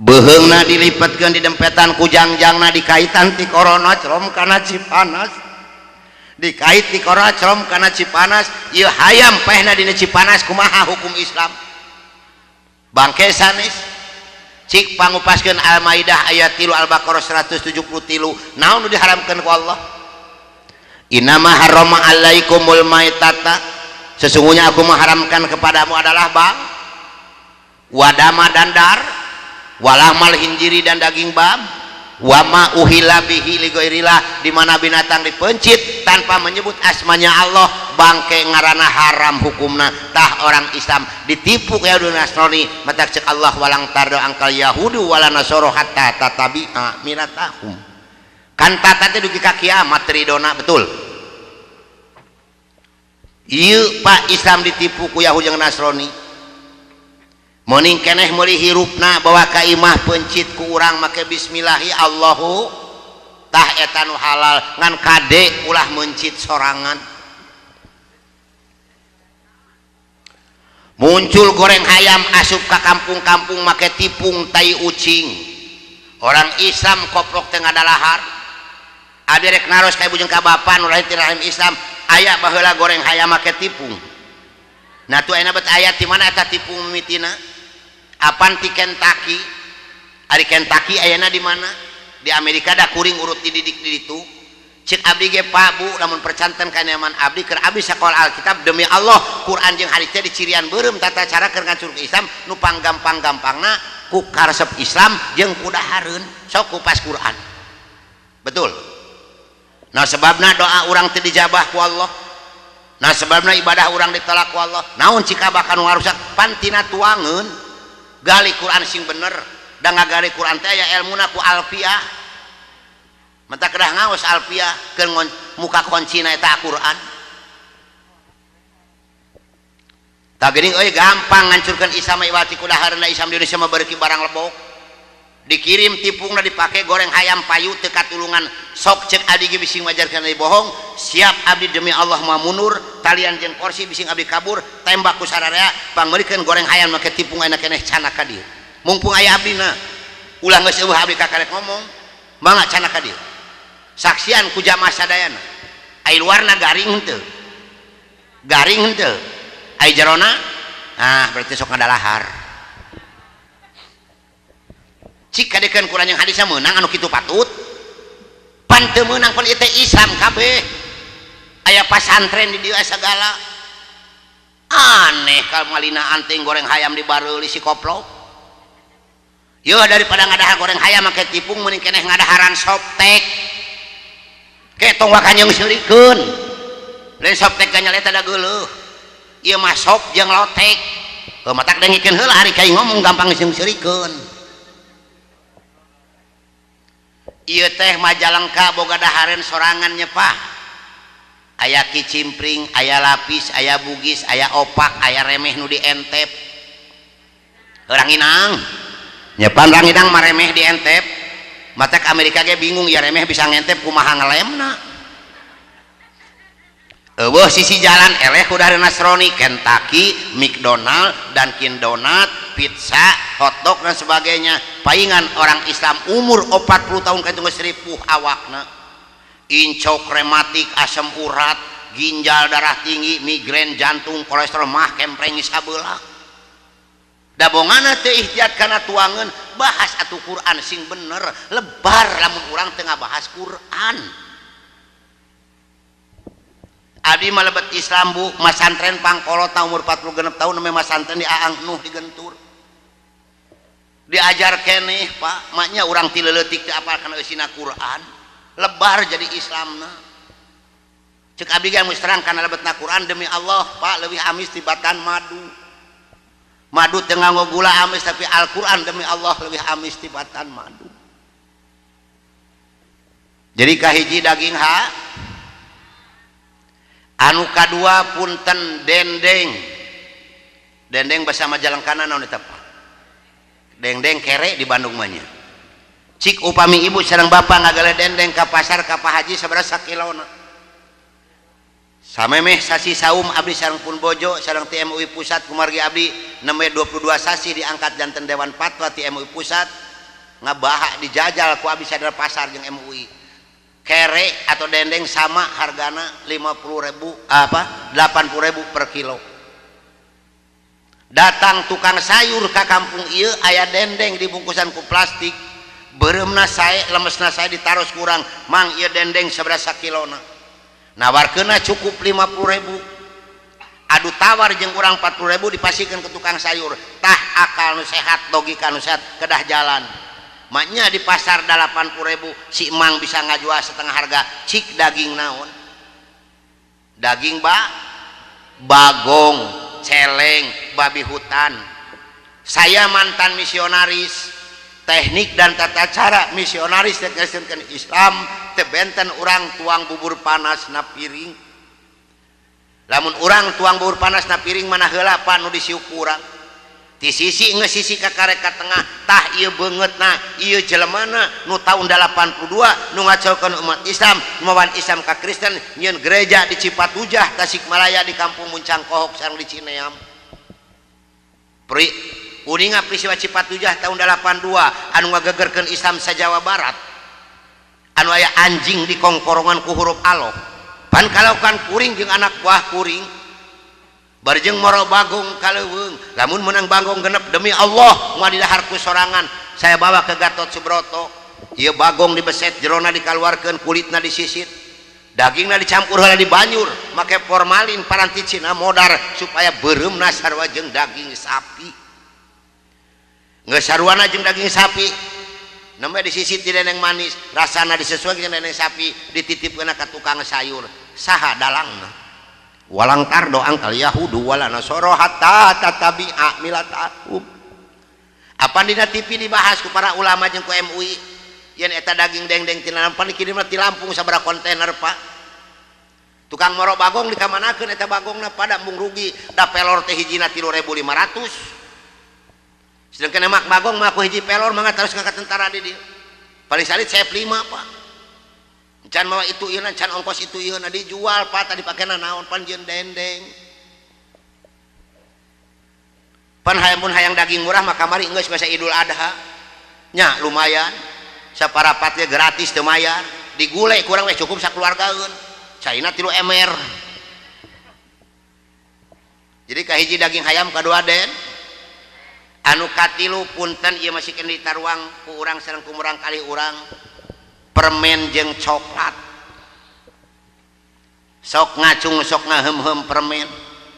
beheungna dilipetkeun di dempetan ku jangjangna dikaitan ti korona crom kana Cipanas dikait ti korona crom kana Cipanas ieu hayam paehna dina Cipanas kumaha hukum Islam bangke sanes cik pangupaskeun Al-Maidah ayat 3 Al-Baqarah 173 naon nu diharamkeun ku Allah innama harrama alaikumul maitata sesungguhnya aku mengharamkan kepadamu adalah bang wadama dan dar walahmal hinjiri dan daging bab wama uhila bihi li ghairillah di mana binatang dipencit tanpa menyebut asmanya Allah bangke ngaranna haram hukumna tah orang Islam ditipu ke Yahudi Nasrani matak cek Allah walang tardo angkal Yahudu wala nasoro hatta tatabi'a milatahum kan tata teh dugi ka kiamat ridona betul ieu Pak Islam ditipu ku Yahudi jeung Nasrani meuning keneh meuli hirupna bawa ka imah pencit ku urang make bismillahi Allahu tah eta nu halal ngan kade ulah mencit sorangan muncul goreng hayam asup ka kampung-kampung make tipung tai ucing orang Islam koplok teu ngadalahar abdi rek naros ka ibu jeung ka bapa nu lahir ti rahim Islam aya baheula goreng hayam make tipung nah tu ayeuna bet aya ti mana eta tipung mimitina apan ti Kentucky ari Kentucky ayeuna di mana di Amerika da kuring urut dididik di ditu cek abdi ge Pak Bu lamun percanten ka nyaman abdi keur abdi sakola Alkitab demi Allah Quran jeung hadis teh dicirian beureum tata cara keur ngancurkeun Islam nu panggampang-gampangna ku karesep Islam jeung kudahareun sok kupas Quran betul Nah sebabna doa orang teu dijabah ku Allah. Nah sebabna ibadah orang ditolak ku Allah. Naon cika bakan ngarusak pantina tuangeun gali Quran sing bener da ngagali Quran teh aya elmuna ku alfiah. Mata kedah ngaos alfiah keun muka kuncina eta Quran. Tak geuning euy gampang ngancurkeun Islam iwati ku dahareuna Islam di Indonesia mah beureuk barang lebok. Dikirim tipungna dipake goreng hayam payu teu katulungan sok cek adi ge bising wajarkeun ari bohong siap abdi demi Allah mah mundur talian jeung kursi bising abdi kabur tembak ku sararea pangmeulikeun goreng hayam make tipung ayeuna keneh cana ka dieu mumpung aya abdina ulah geus eueuh abdi kakarek ngomong mangga cana ka dieu saksian ku jamaah sadayana ai luarna garing henteu ai jerona berarti sok ngadalahar cik kadekeun Quran yang hadisnya menang anu kitu patut pan teu meunang pan ieu teh Islam kabeh aya pasantren di dieu sagala aneh ka malina anting goreng hayam di bareuli si koplok yeuh daripada ngadahar goreng hayam make tipung mending keneh ngadaharan soptek ke tong wakanyong seurikeun lain soptek nya eta da geuleuh ieu mah sop jeung lotek matak dengikeun heula ari kai ngomong gampang seurikeun. Ieu teh Majalengka boga daharen sorangan nyepah aya kicimpring aya lapis aya bugis aya opak aya remeh nu dientep urang inang nyepan urang inang maremeh dientep matak Amerika ge bingung ya remeh bisa ngentep kumaha ngelemna eueuh sisi jalan eleh ku dari Nasrani Kentucky, McDonald, Dunkin Donat, pizza, hotdog dan sebagainya paingan orang Islam umur 40 tahun kaitu geus ripuh awakna incok rematik asam urat ginjal darah tinggi migrain jantung kolesterol mah kempreng sabeula da bongana teu ihtiyat kana tuangeun bahas atuh Quran sing bener lebar lamun urang teu ngabahas Quran. Abdi malebet Islam bu masantren pangkolota umur 46 tahun namanya masantren di Aang Nuh di Gentur diajar keneh pak maknya orang tileletik teu apal kana eusina Quran lebar jadi Islamna cek abdi ge musterang kana lebetna Quran demi Allah pak leuwih amis tibatan madu teu nganggo gula amis tapi Al-Quran demi Allah leuwih amis tibatan madu jadi kahiji daging anu kadua punten dendeng bahasa Majalengkana naon eta Pak dendeng kere di Bandung mah nya cik upami ibu sareng bapak ngagale dendeng ka pasar ka Pak Haji sabaraha sakilona samemeh sasi saum abdi sareng pun bojo sareng ti MUI pusat kumargi abdi nembe 22 sasi diangkat janten Dewan Fatwa ti MUI pusat ngabaha dijajal ku abdi sadar pasar jeung MUI kere atau dendeng sama hargana 80.000 per kilo datang tukang sayur ke kampung ieu aya dendeng dibungkusan ku plastik bereumna sae lemesna sae ditaros kurang mang ieu dendeng sabaraha kilona nawarkeunna cukup 50.000 adu tawar jeung urang 40.000 dipasikeun ke tukang sayur tah akal nu sehat logika nu sehat kedah jalan maknya di pasar 80.000 si emang bisa ngajual setengah harga cik daging naon daging bagong celeng babi hutan saya mantan misionaris teknik dan tata cara misionaris ngajarkeun Islam teu benten urang tuang bubur panas na piring lamun urang tuang bubur panas na piring mana heula pa nu disiuk urang di sisi ngesisi ka karek ka tengah tah ieu beungeutna ieu jelemana nu taun 82 nu ngacokeun umat Islam mawan Islam ka Kristen nyieun gereja di Cipatujah Tasikmalaya di kampung Muncang Kohok sareng di Cineam uninga peristiwa Cipatujah tahun 82 anu ngagegerkeun Islam sa Jawa Barat anu aya anjing di kongkorongan ku huruf aloh pan kalaukan kuring jeung anak buah kuring barjeng moro bagong kaleuweung lamun menang bagong genep demi Allah moal didahar ku sorangan saya bawa ke Gatot Subroto ieu bagong dibeset jerona dikaluarkeun kulitna disisir dagingna dicampur heula di banyur make formalin paranti Cina modar supaya beureumna sarua jeung daging sapi geus saruana jeung daging sapi namanya disisit di neneng manis rasana disesuaikan neneng sapi dititipkeun ka tukang sayur saha dalangna walang tardo angkal yahudu wala nasoro hatta tatabi'a milatahum. Apa dina TV dibahas ku para ulama jeung ku MUI yen eta daging dengdeng tina Lampung dikirimna ti Lampung sabaraha kontainer Pak. Tukang moro bagong dikamanakeun eta bagongna pada mung rugi da pelor teh hijina 3.500. Sedangkan emak bagong mah aku hiji pelor mangga terus ngangkat tentara di dieu. Paling salit saya 5 Pak. Can mawa itu ieu can ongkos itu ieu dijual Pak tadi pakena naon panjeun dendeng. Pan hayang daging murah mah kamari geus masa Idul Adha. Nya lumayan. Saparapatnya gratis teu mayar. Digulai kurang weh cukup sakeluargaeun. Caina 3 emer. Jadi kahiji daging hayam kadua den. Anu katilu punten ieu masih kena ditaruang ku urang sareng kumurang kali urang permen jeung coklat sok ngacung sok ngahem-hem permen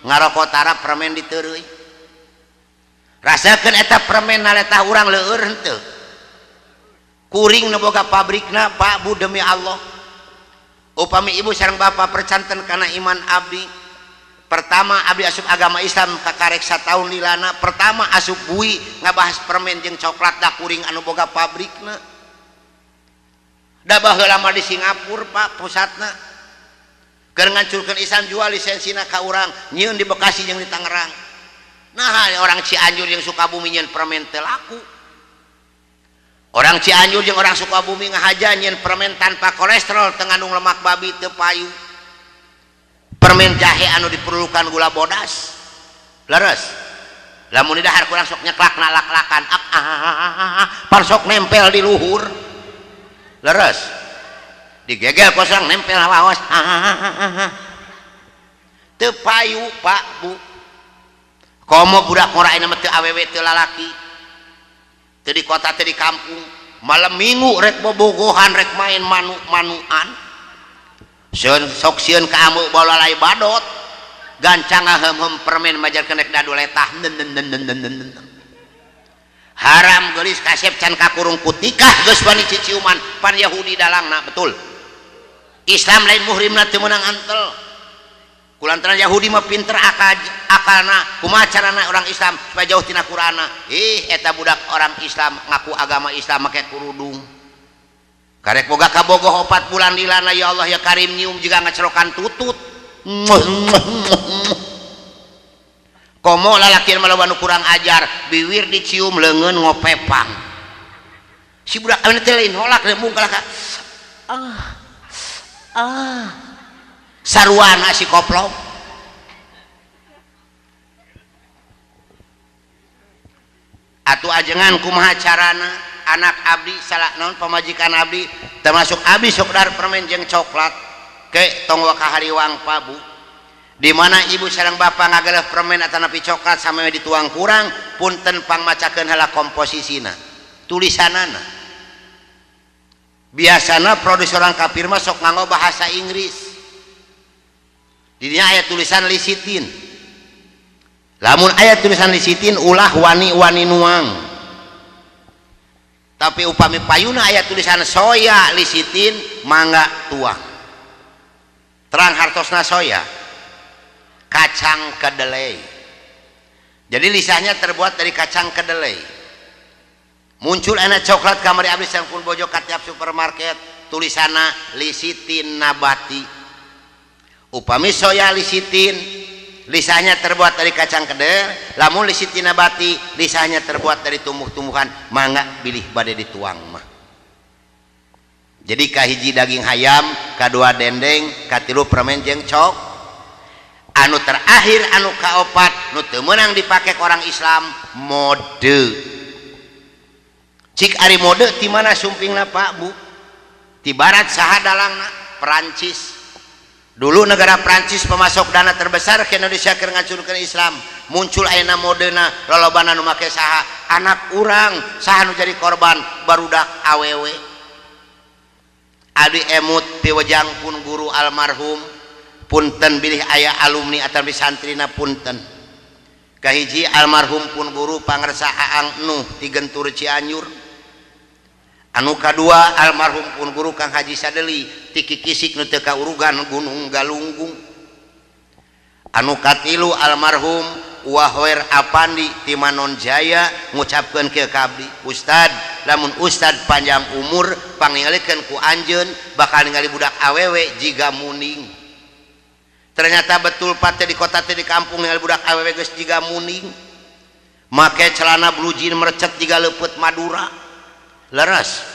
ngarokok tarap permen diteureuy rasakeun eta permen naletah urang leueur henteu kuring nu boga pabrikna Pak Bu demi Allah upami ibu sareng bapak percanten kana iman abdi pertama abdi asup agama Islam kakarek sataun lilana pertama asup bui ngabahas permen jeung coklat da kuring anu boga pabrikna da baheula mah di Singapura Pak pusatna keur ngancurkeun Islam jual lisensina ka urang nyieun di Bekasi jeung di Tangerang nah orang Cianjur jeung Sukabumi nyieun permen teu laku orang Cianjur jeung orang Sukabumi ngahaja nyieun permen tanpa kolesterol teu ngandung lemak babi teu payu permen jahe anu diperlukan gula bodas leres lamun dahar kurang sok nyeklak nalak-lakan pan sok nempel di luhur leres digegel kosong nempel awas teu payu Pak Bu komo budak moraina mah teu awewe teu lalaki teu di kota teu di kampung malam minggu rek bobogohan rek main manu-manuan sok sieun ka amu bolalai badot gancang ngahem-hem permen majarkeun rek dadu letah haram geulis kasep can kakurung kutikah geus bani ciciuman pan Yahudi dalangna betul Islam lain muhrimna teu meunang antel kulantaran Yahudi mah pinter akalna kumaha carana orang Islam supaya jauh tina Qur'anna eta budak orang Islam ngaku agama Islam make kurudung karek boga kabogoh 4 bulan dilana ya Allah ya Karim nyium juga ngecerokan tutut komo lalaki malawan kurang ajar biwir dicium leungeun ngopepang si budak anu teh lain holak lembung kalaka sarwana si koplok atuh ajengan kumaha carana anak abdi salah naon pamajikan abdi termasuk abdi sok dar permen jeung coklat ke tong wakahariwang Pak Bu di mana ibu sareng bapak ngageleh permen atanapi coklat sampai dituang kurang punten pangmacakeun heula komposisina tulisanana biasana produser orang kafir mah sok nganggo bahasa Inggris dinya aya tulisan lisitin lamun aya tulisan lisitin ulah wani-wani nuang tapi upami payuna ayat tulisan soya lisitin mangga tuang terang hartosna soya kacang kedelai jadi lisahnya terbuat dari kacang kedelai muncul enak coklat kamari abdi sang pun bojo ka tiap supermarket tulisana lisitin nabati upami soya lisitin lisahnya terbuat dari kacang kedelai lamun lisitin nabati lisahnya terbuat dari tumbuh-tumbuhan mangga bilih bade dituang mah jadi kahiji daging hayam kadua dendeng katilu permen jeung cok anu terakhir anu kaopat nu teu meunang dipake ke orang Islam mode cik ari mode ti mana sumpingna Pak Bu ti barat saha dalangna Perancis dulu negara Prancis pemasok dana terbesar ke Indonesia keur ngacurkeun Islam muncul ayeuna modena lolobana nu make saha anak urang saha nu jadi korban barudak awewe adi emut piwejang pun guru almarhum punten bilih aya alumni atawi santrina punten kahiji almarhum pun guru pangarsa Aang Nuh ti Gentur Cianjur anu kadua almarhum pun guru Kang Haji Sadeli tiki kisik nu teu kaurugan Gunung Galunggung. Anu katilu almarhum Wahwer Apandi Timanon Jaya ngucapkeun kieu ka abdi, Ustad lamun Ustad panjang umur pangingalikeun ku anjeun bakal ningali budak awewe jiga muning. Ternyata betul pate di kota teh di kampung ningali budak awewe geus jiga muning. Make celana blue jean merecet jiga leupeut Madura. Leres.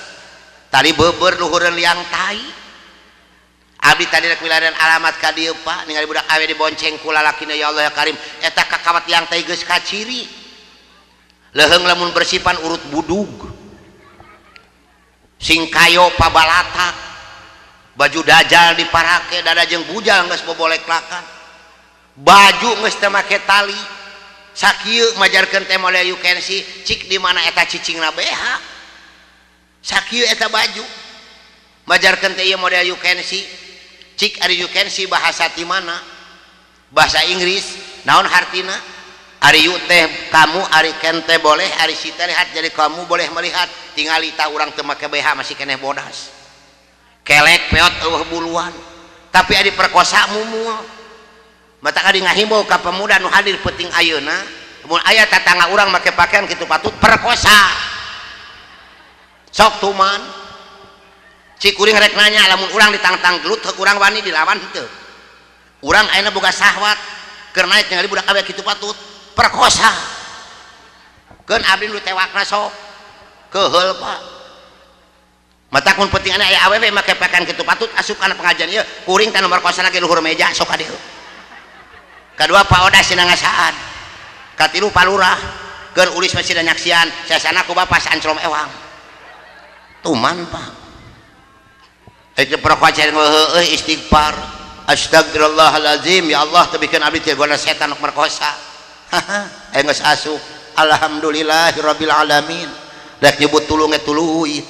Tadi beubeur luhureun liang tai. Abdi tadi rek milarian alamat ka dieu Pak, ningali budak awewe dibonceng ku lalakina ya Allah ya Karim, eta kakawat liang tai geus kaciri. Leheung lamun bersipan urut budug. Sing kayo pabalatak. Baju dajal diparake dada jeung bujal geus bobolek lakan. Baju geus teu make tali. Sakieu majarkeun teh model you can see cik di mana eta cicingna BH. Sakieu eta baju. Majarkeun teh ieu model you can see cik ari you can see bahasa ti mana? Bahasa Inggris. Naon hartina? Ari you teh kamu, ari ken teh boleh, ari si teh lihat jadi kamu boleh melihat. Tingali tah urang teu make BH masih keneh bodas. Kelek peot eueuh buluan. Tapi ari perkosa mumul. Mata kadi ngahimbau ka pemuda nu hadir penting ayeuna, mun aya tatangga urang make pakaian kitu patut perkosa. Sok tuman. Cik kuring rek nanya lamun urang ditangtang gelut heuh urang wani dilawan henteu. Urang ayeuna boga syahwat keur naik ningali budak awewe kitu patut perkosa. Keun abdi nu tewakna sok. Keheul Pak. Mata kun penting aya awewe make pakaian kitu patut asup kana pengajian ieu, kuring teh nomor kosan lagi luhur meja sok ka dieu. Kadua Pak Oda sina ngasaan. Katilu Pak Lurah keur ulis masih da nyaksian sasana ku Bapak sancrom ewang. Tuman Pak. Itu perkacian heueuh istighfar. Astagfirullahalazim ya Allah teu bikeun abdi teh gona setan nuk merkosa. Geus asup. Alhamdulillahirabbil alamin. Rek nyebut tulung tuluy.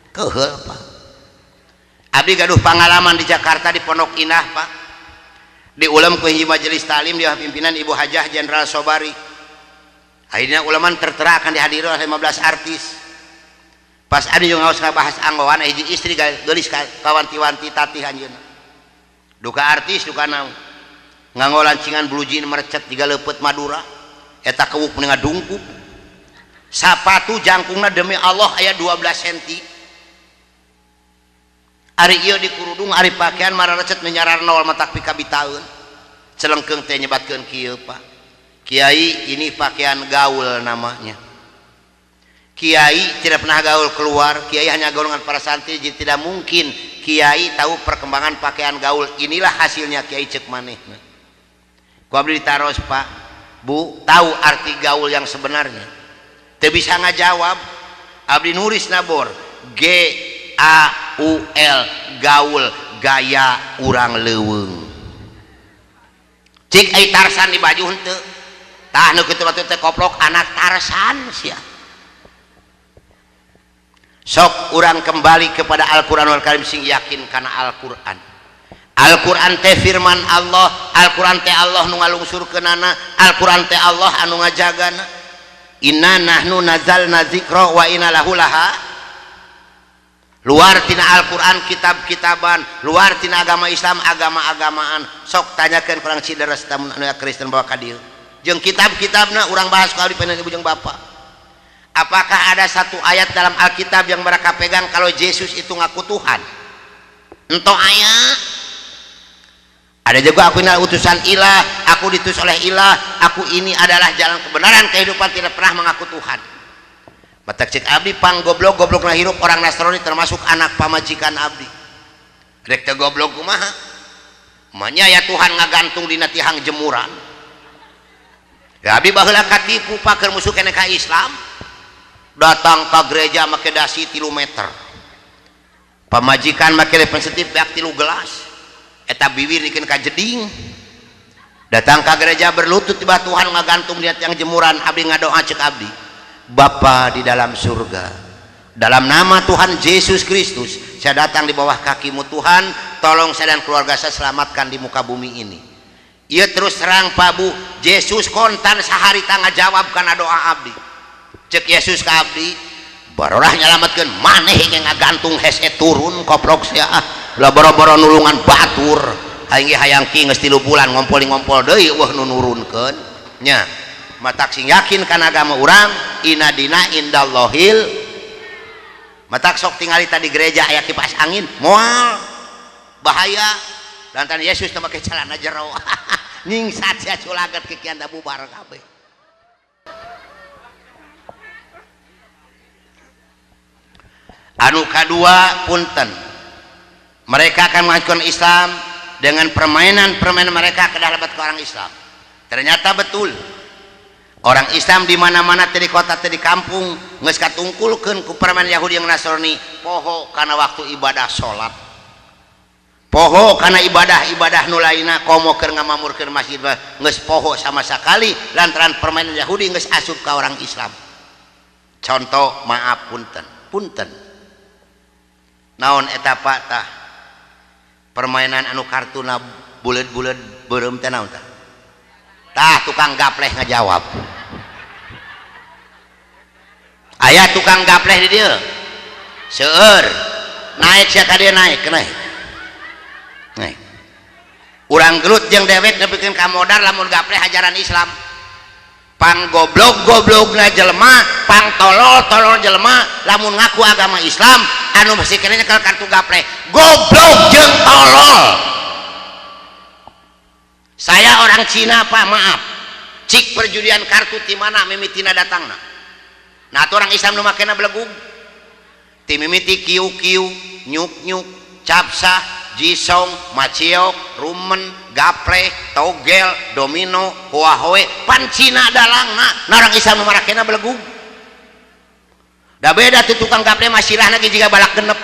Keheul Pak. Abdi gaduh pengalaman di Jakarta di Pondok Indah Pak. Diulam ku hiji majelis talim di pimpinan Ibu Hajah Jenderal Sobari. Akhirnya ulaman tertera akan dihadiri oleh 15 artis. Pas abdi jeung ngaos ngabahas anggowan hiji istri geulis kawanti-wanti tatih anjeunna. Duka artis duka naon. Nganggo lancingan blue jean merecet jiga leupeut Madura. Eta kewuk mending ngadungkuk. Sapatu jangkungna demi Allah aya 12 cm. Ari ieu dikurudung ari pakaian mararecet menyarar nol matak pika bitaeun. Celengkeung teh nyebatkeun kieu Pak. Kiai ini pakaian gaul namanya. Kiai tidak pernah gaul keluar, kiai hanya gaul dengan para santri, jadi tidak mungkin kiai tahu perkembangan pakaian gaul. Inilah hasilnya kiai cek manehna. Ku abdi ditaros Pak, Bu, tahu arti gaul yang sebenarnya? Teu bisa ngajawab. Abdi nulis nabor GAUL, gaul, gaya urang leuweung. Cik ai Tarsan di baju henteu. Tah nu kitu batu teh koplok anak Tarsan sia. Sok urang kembali kepada Al-Qur'anul Karim sing yakin kana Al-Qur'an. Al-Qur'an teh firman Allah, Al-Qur'an teh Allah nu ngalungsurkeunana, Al-Qur'an teh Allah anu ngajagana. Inna nahnu nazalna dzikra wa inna lahu laha. Luar tina Al-Qur'an kitab-kitaban, luar tina agama Islam agama-agamaan. Sok tanyakeun kurang cideres tamun anu Kristen bawa ka dieu. Jeung kitab-kitabna urang bahas ka abdi ibu jeung bapak. Apakah ada satu ayat dalam Alkitab yang mereka pegang kalau Yesus itu ngaku Tuhan? Ento ayat. Ada juga aku ini utusan ilah, aku diutus oleh ilah, aku ini adalah jalan kebenaran kehidupan, tidak pernah mengaku Tuhan. Mata cek abdi pang goblok na hirup orang Nasrani termasuk anak pamajikan abdi. Rek teh goblok kumaha? Manya ya Tuhan ngagantung dina tihang jemuran. Ya abdi baheula katipu paker musuh kene ka Islam. Datang ke gereja make dasi 3 meter. Pamajikan make depan setip beak 3 gelas. Eta bibir dikeun ka jeding. Datang ke gereja berlutut di bawah Tuhan ngagantung dia yang jemuran. Abdi ngadoa cek abdi, Bapa di dalam surga, dalam nama Tuhan Yesus Kristus, saya datang di bawah kakimu Tuhan, tolong saya dan keluarga saya selamatkan di muka bumi ini. Ia terus terang Pak Bu, Yesus kontan sehari tangga jawab karena doa abdi. Cek Yesus ke abdi, barorah nyalametkeun maneh yang ngagantung hese turun koprok sia lah boro-boro nulungan batur aing hayang ki geus 3 bulan ngompol deui weuh nu nurunkeun nya matak sing yakin kana agama urang inadina indallahil matak sok tingali tadi gereja aya kipas angin moal bahaya lantaran Yesus teu make calana jero nyingsat sia culaget kikian da bubar kabeh. Anu kadua punten mereka akan mengajukan Islam dengan permainan mereka ke dalam ke orang Islam. Ternyata betul orang Islam di mana-mana di kota di kampung geus katungkulkeun ku permainan Yahudi yang Nasrani poho karena waktu ibadah salat poho karena ibadah nu lainna komo keur ngamamurkeun masjid geus poho sama sekali lantaran permainan Yahudi geus asup ka orang Islam. Contoh maaf punten naon eta tah permainan anu kartuna bulet-bulet beureum teh naon tah tah tukang gapleh ngajawab aya tukang gapleh di dieu seueur naik sia ka dieu naik urang gelut jeung dewek nepikeun ka modar lamun gapleh ajaran Islam pang goblok-goblokna jelema pang tolol jelema lamun ngaku agama Islam anu masih kenanya kalau kartu gapleh goblok jeung tolol. Saya orang Cina Pak, maaf cik perjudian kartu ti mana mimitina datangna nah itu orang Islam nu makena belegug ti mimiti kiu-kiu nyuk-nyuk capsah jisong maciok rumen gapleh togel domino huahoe pan Cina dalangna nah orang Islam nu makena belegug da beda tuh tukang gapleh masirah lagi jika balak genep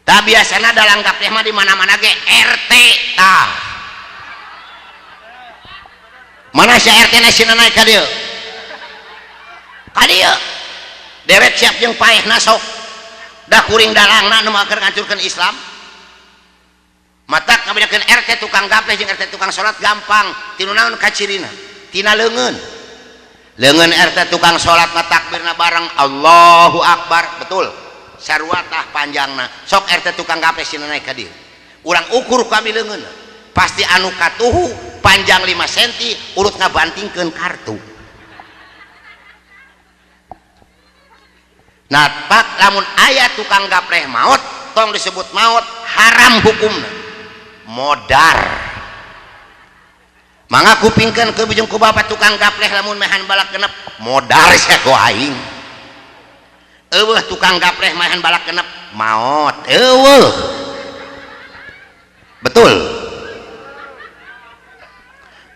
tak biasanya dalam gapleh mah di mana-mana ge RT tah mana si RT nasional naik ka dieu dewek siap jeung paehna sok dah kuring dalangna nu keur ngancurkeun Islam matak ngabedakeun RT tukang gapleh jeung RT tukang salat gampang tinu naon kacirina tina leungeun RT tukang sholat takbirna bareng Allahu Akbar betul sarua tah panjangna sok RT tukang gapleh sina naik ka dieu urang ukur kami leungeun pasti anu katuhu panjang 5 cm urut ngabantingkeun kartu nah pak lamun aya tukang gapleh maot tong disebut maot haram hukumna modar mangga kupingkeun ke bijeng ku bapak tukang gapleh lamun mehan balak genep modar sia ku aing eueuh tukang gapleh mehan balak genep maot eueuh betul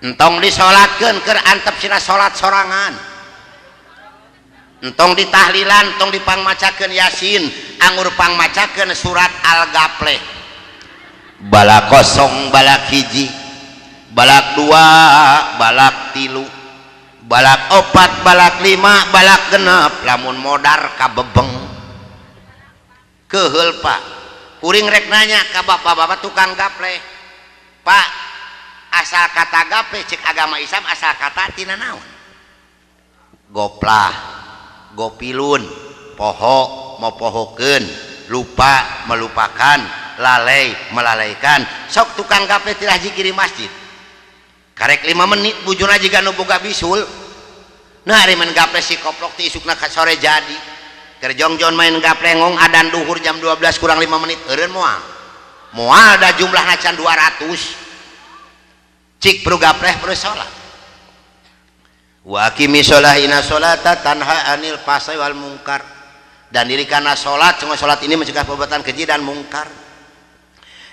entong disolatkeun keur antep sina salat sorangan entong ditahlilan entong dipangmacakeun yasin anggur pangmacakeun surat al-gapleh balak kosong balak hiji balak 2 balak 3 balak 4 balak 5 balak genep lamun modar kabebeng keheul Pak kuring rek nanya ka bapak-bapak tukang gapleh Pak asal kata gapleh cek agama Islam asal kata tina naon goplah gopilun poho mau pohokeun lupa melupakan lalai melalaikan sok tukang gapleh tirah jikiri masjid karek 5 menit bujurna jiga nu boga bisul nah ari main gapleh si koplok ti isukna ka sore jadi keur jongjon main gapleh ngong adan duhur jam 12 kurang 5 menit eureun moal da jumlahna can 200 cik perlu gapleh perlu salat wa aqimi sholah inna sholata tanha anil fahsai wal munkar dan dirikana salat cuma salat ini mencegah perbuatan keji dan mungkar.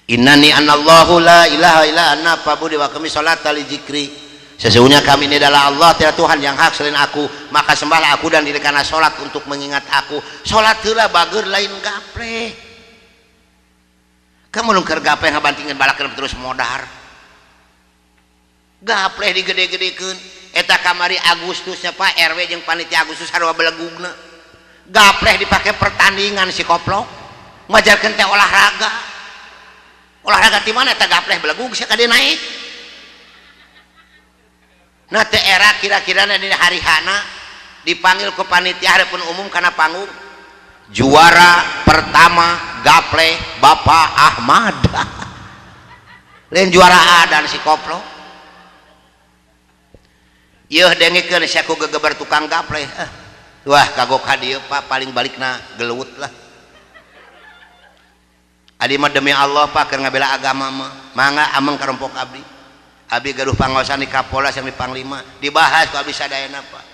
Innani anallahu la ilaha illa ana fa'budi wa qimi sholata li dzikri. Sesungguhnya kami ini adalah Allah, tiada Tuhan yang hak selain aku, maka sembahlah aku dan dirikanlah salat untuk mengingat aku. Salat heula bager lain gapleh. Kamu nu keur gapleh ngabantingkeun balakeun terus modar. Gapleh digede-gedekeun eta kamari Agustusnya Pak RW jeung panitia Agustus sarua belegugna. Gapleh dipake pertandingan si koplok. Ngajarkeun teh olahraga di mana tak gapleh belegug sia kade naik nah teh era kira-kira di hari hana dipanggil ke panitia hareupeun umum kana panggung. Juara pertama gapleh Bapak Ahmad. Lain juara A dan si koplo. Yeuh dengekeun sia ku gegeber tukang gapleh. Wah kagok ka dieu Pak paling balikna gelut lah. Adi mah demi Allah Pak keur ngabela agama mah. Mangga ameng karompok abdi. Abdi gaduh pangaosan di Kapolres yang di Panglima dibahas ku abdi sadayana Pak.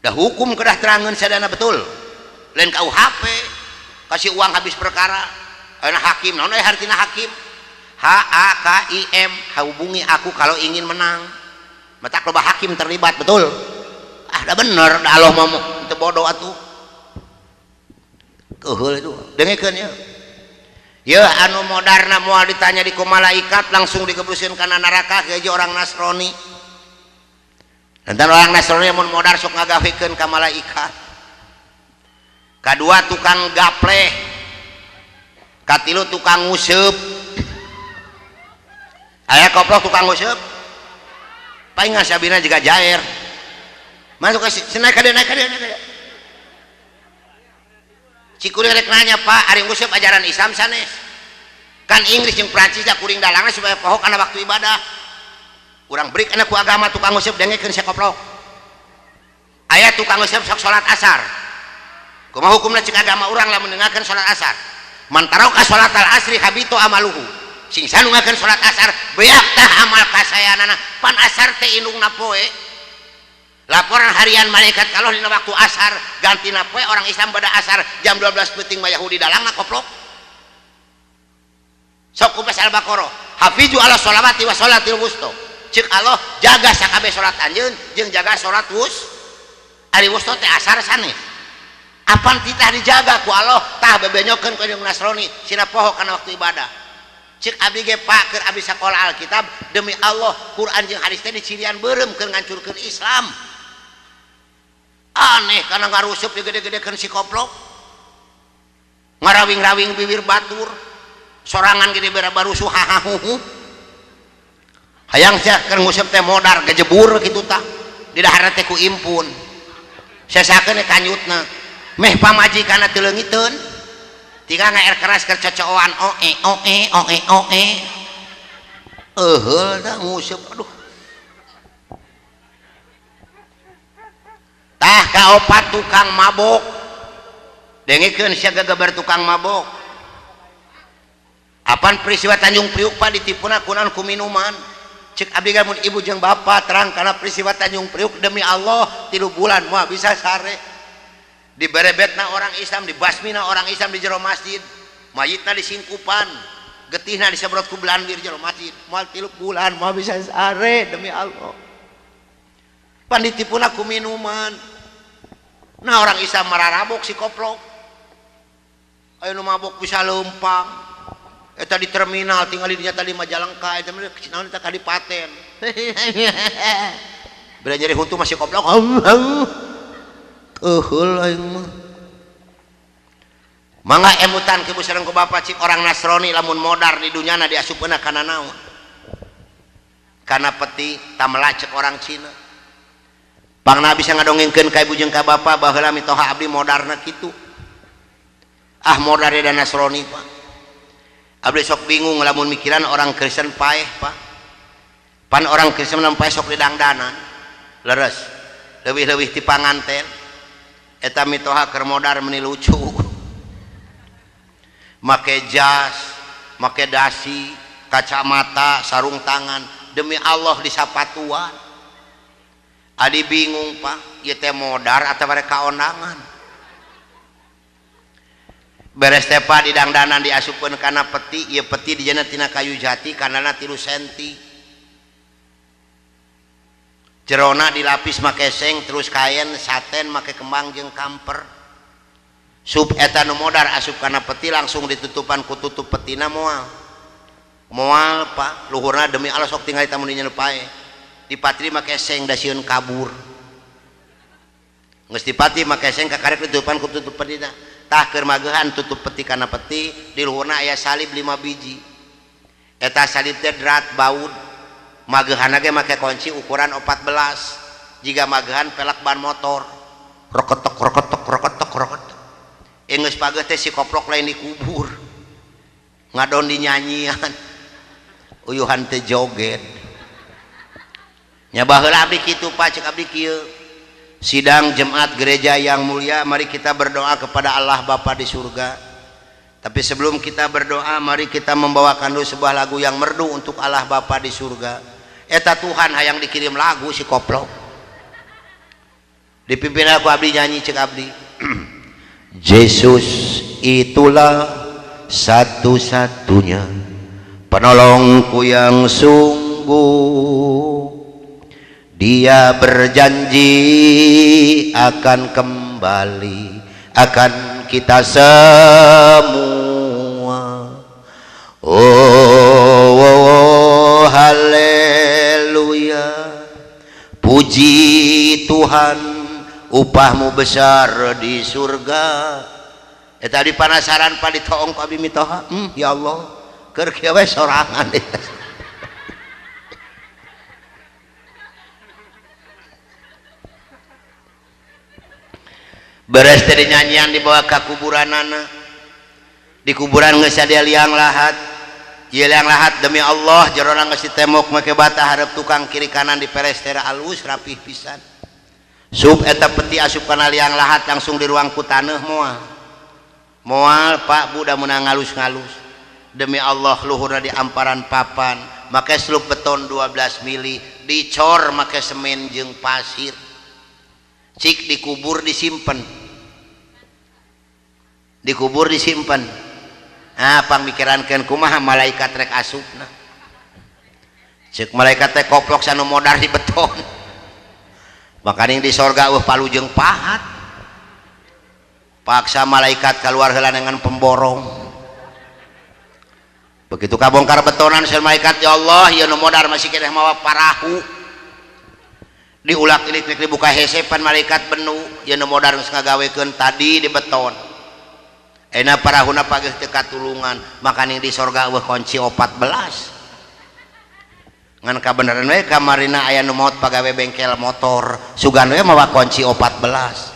Dah hukum kedah terangeun sadayana betul. Lain KUHP kasih uang habis perkara ayeuna hakim naon hartina hakim HAKIM hubungi aku kalau ingin menang mata loba hakim terlibat betul dah bener dah Allah mau teu bodoh atuh keheul itu dengekeun ya ya anu modarna moal ditanya di ku malaikat langsung digebluskeun kana neraka ke orang Nasrani dan orang Nasrani mun modar sok ngagawekeun ka malaikat. Kadua tukang gapleh, katilu tukang nguseup. Aya koplo tukang nguseup. Paling sabina juga jair. Masuk ke naik ka dieu. Cikuring rek nanya Pak, ari nguseup ajaran Islam sanes. Kan Inggris jeung Prancis da kuring dalangna supaya poho kana waktu ibadah. Urang break anak ku agama tukang nguseup dengekeun sia koplo. Aya tukang nguseup sok salat asar. Kumaha hukumna cek agama urang lamun dengarkeun salat asar mantarau ka salat al asri habitu amaluhu sing sanungakeun salat asar beak tah amal kasayanana pan asar teh indungna poe laporan harian malaikat kalau dina waktu asar gantina poe orang Islam pada asar jam 12 peuting mah Yahudi dalangna koplok sok kupas al-baqarah hafizu ala sholawati wa sholatil wusta cek Allah jaga sakabeh salat anjeun jeung jaga salat ari wusta teh asar sanes apaan titah dijaga ku Allah tah bebenyokeun ka jeung Nasrani sina poho kana waktu ibadah cik abdi ge Pak keur abdi sakola Alkitab demi Allah Quran jeung hadis teh dicirian beureum keur ngancurkeun Islam aneh kana ngarusup digede-gedekeun si koplok ngarawing-rawing bibir batur sorangan gede barusuh hahahuhu hayang sia keur nguseup teh modar gejebur kitu tah di dahar teh ku impun sesakeun kanyutna meh pamajikanna teu leungiteun tiga ngaer keras keur cocoan oe euheul da nguseup aduh tah kaopat tukang mabok dengekeun sia gegeber tukang mabok apan peristiwa Tanjung Priuk Pak ditipuna kunaon ku minuman cek abdi mun ibu jeung bapak terang kana peristiwa Tanjung Priuk demi Allah 3 bulan moal bisa sare diberebetna orang Islam dibasmina orang Islam di jero masjid mayitna disingkupan getihna disebrot ku belandir jero masjid moal 3 bulan moal bisa sare demi Allah pan ditipuna ku minuman nah orang Islam mararabok si koplok ayo nu mabok bisa leumpang eta di terminal tinggal di dinya tadi Majalengka eta mah naon eta kadipaten bere nyeri huntu masih koplok euheul aing mah mangga emutan kibu sareng ku bapa cik orang Nasrani lamun modar di dunyana diasupeuna kana naon kana peti tamelacek orang Cina pangna bisa ngadongengkeun ka ibu jeung ka bapa baheula mitoha abdi modarna kitu modar dan Nasrani Pak abdi sok bingung lamun mikiran orang Kristen paeh Pak pan orang Kristen paeh sok didangdanan leres leuwih-leuwih ti panganten eta mitoha keur modar meni lucu make jas make dasi kacamata sarung tangan demi Allah di sapatuan adi bingung Pak ieu teh modar atawa bare kaondangan beres teh Pak didangdanan diasupkeun kana peti ieu peti dijana tina kayu jati kanana 3 senti jerona dilapis make seng terus kain saten make kembang jeung kamper sup eta nu modar asup kana peti langsung ditutupan ku tutup petina moal Pak luhurna demi Allah sok tinggal tamun dinya pae dipatri make seng da sieun kabur geus dipati make seng kakarek ditutupan ku tutup petina tah keur magehan tutup peti kana peti di luhurna aya salib 5 biji eta salib teh drat baud magehana ge make kunci ukuran 14 jika magahan pelak ban motor rokotok rokotok rokotok rokotok geus pageuh teh si koplok lain dikubur ngadon di nyanyian uyuhan teh joget nya baheula abdi kitu Pak cek abdi kieu sidang jemaat gereja yang mulia mari kita berdoa kepada Allah Bapa di surga. Tapi sebelum kita berdoa mari kita membawakan dulu sebuah lagu yang merdu untuk Allah Bapa di surga. Eta Tuhan hayang dikirim lagu si koplok dipimpin aku abdi nyanyi cek abdi Yesus itulah satu-satunya penolongku yang sungguh, dia berjanji akan kembali akan kita semua. Oh, haleluya, puji Tuhan, upahmu besar di surga. Tadi penasaran Pak ditoong ku abdi mitoha, ya Allah keur kieu we sorangan. Beres tadi nyanyian dibawa ke kuburanana, di kuburan geus aya liang lahat, ieu liang lahat demi Allah jerona geus ditemok make bata hareup tukang kiri kanan diperes tera alus rapih pisan. Sub eta peti asup kana liang lahat langsung di ruang ku taneuh moal Pak budak meunang ngalus-ngalus demi Allah luhurna di amparan papan make slup beton 12 mili dicor make semen jeung pasir cik dikubur disimpen pamikirankeun kumaha malaikat rek asupna cek malaikat teh koplok sanu modar di beton makanya di sorga palu jeung pahat paksa malaikat keluar heula dengan pemborong begitu kabongkar betonan sel malaikat ya Allah ieu nu modar masih keneh mawa parahu diulak ilik dibuka hesepan malaikat benu ieu nu modar geus ngagawekeun tadi di beton ena parahuna pageus teu katulungan makanya di sorga eueuh kunci 14 ngan kabeneran we kamarina aya nu maot pagawe bengkel motor sugan we mawa kunci 14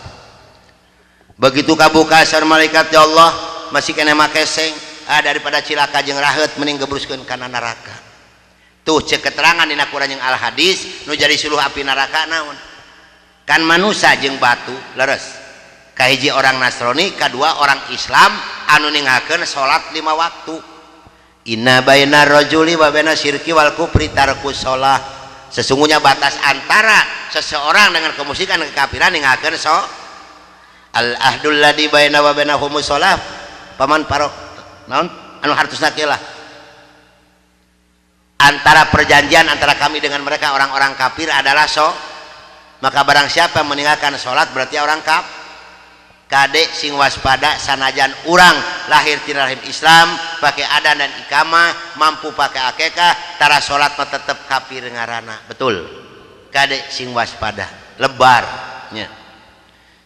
begitu kabuka sareng malaikat ya Allah masih kena make seng daripada cilaka jeung raheut mending gebruskeun kana neraka. Tuh cek keterangan dina Quran jeung al hadis nu jadi suluh api neraka naon kan manusia jeung batu leres kahiji orang Nasrani kadua orang Islam anu ningakeun salat 5 waktu. Inna baina rajuli wa baina syirki wal kufri tarkus shalah, sesungguhnya batas antara seseorang dengan kemusyrikan dan kekafiran ningakeun al ahdul ladzi baina wa bainahumus shalah paman parok naon anu hartosna kieu lah antara perjanjian antara kami dengan mereka orang-orang kafir adalah maka barang siapa meninggalkan sholat berarti orang kade sing waspada sanajan urang lahir tina rahim Islam pakai adan dan ikamah mampu pakai akekah tara sholat mah tetep kafir ngaranna betul kade sing waspada lebarnya.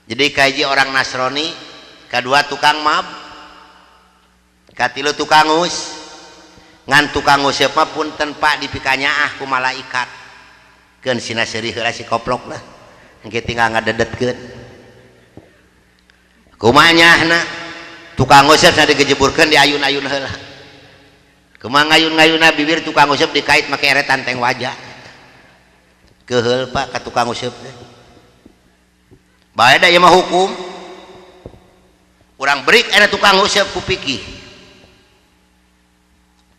Jadi kaji orang Nasrani, kedua tukang mab, katilu tukang us, ngan tukang us siapa pun tanpa dipikanya ku malaikat, kan sina serih heula si koplok lah, engke tinggal ngadedetkeun. Kumanyahna tukang us sana digejeburkeun di ayun-ayun heula. Kumaha ngayun-ngayunna bibir tukang us dikait make eretan teng wajah. Keheul Pak ka tukang us teh. Bae da ieu mah hukum urang berik aya tukang nguseup ku pikih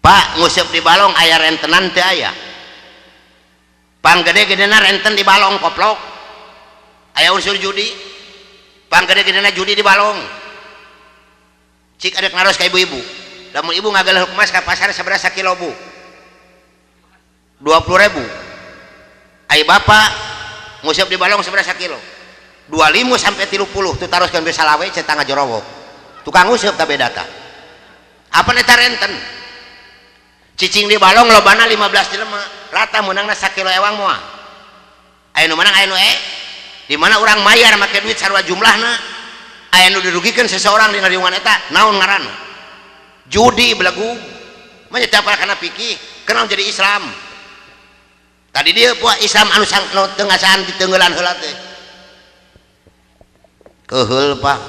Pak nguseup di balong aya rentenan teu aya pang gede-gedena renten di balong koplok aya unsur judi pang gede-gedena judi di balong cik adek naros ka ibu-ibu lamun ibu ngagaleuh emas ka pasar sabaraha kilo bu 20.000 ai bapak nguseup di balong sabaraha kilo 25 sampai 30 tuh taroskeun be salawe cek tangga jorowok tukang useup ta beda ta apa eta renten cicing di balong lobana 15 jelema rata meunangna sakilo ewang moal aya nu menang aya nu di mana urang mayar make duit sarua jumlahna aya nu dirugikeun seseorang dina riungan eta naon ngaranna judi belagu mah nyetapal kana pikih kenal jadi Islam tadi dia buat Islam anu tengasan di tenggelan heula teh keheul Pak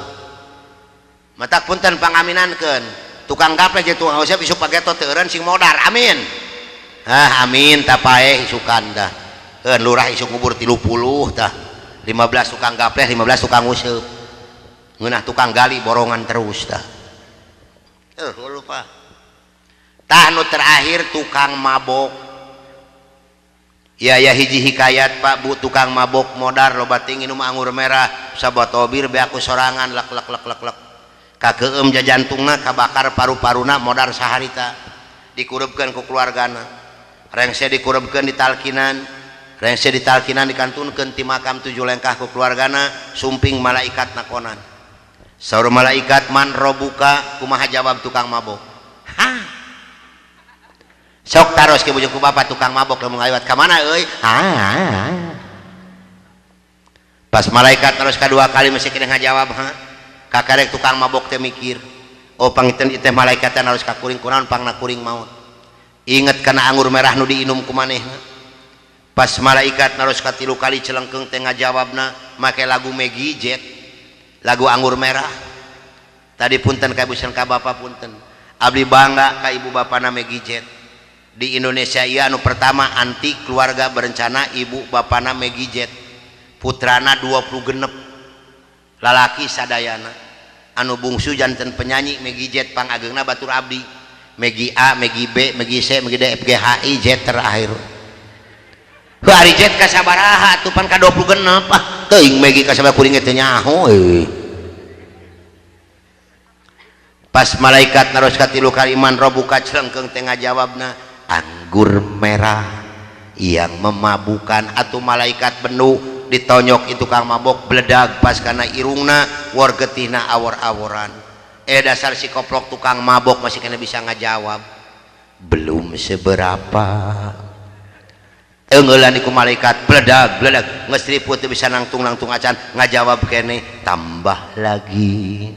matak punten pangaminankeun tukang gapleh jeung tukang usap isuk pageto teu eureun sing modar amin amin tapae isukan dah lurah isuk ngubur 30 tah 15 tukang gapleh 15 tukang usap ngeunah tukang gali borongan terus tah lupa tah nu terakhir tukang mabok ya hiji hikayat Pak Bu tukang mabok modar loba tinggi nu anggur merah sabotobir be aku sorangan lek kakeum jajantungna kabakar paru-paruna modar saharita dikurupkeun ku keluargana rengse dikurupkeun di talkinan rengse di talkinan dikantunkeun ti makam 7 lengkah ku keluargana sumping malaikat nakonan saur malaikat man robuka kumaha jawab tukang mabok sok taros ke bujung ku bapak tukang mabok lamun ngaliwat ka mana euy pas malaikat terus kadua kali masih kena ngajawab kakarek tukang mabok teh mikir oh pangiten iteh malaikat teh harus kakuring kunaon pangna kuring maut inget kana anggur merah nu diinum ku manehna pas malaikat harus katilu kali celengkeung teh ngajawabna make lagu Maggie Jet lagu anggur merah tadi punten ka ibu ka bapak punten abdi bangga ka ibu bapana Maggie Jet di Indonesia ieu anu pertama anti keluarga berencana ibu bapana Maggie Jet putrana 26 lalaki sadayana anu bungsu janten penyanyi Maggie Jet pangagengna batur abdi Maggie A, Maggie B, Maggie C, Maggie D, F, G, H, I, Jet terakhir hari Jet kasabaraha tupan ka 26 teuing Maggie kasabaraha kuring teh nyaho pas malaikat naros katilu kaliman robuka celengkeung teh ngajawabna anggur merah yang memabukkan atuh malaikat benu ditonyok itu kang mabok bledag pas kana irungna war getihna awor-aworan dasar si koplok tukang mabok masih kena bisa ngajawab belum seberapa enggeulan iku malaikat bledag geus riput teu bisa nangtung acan ngajawab kene tambah lagi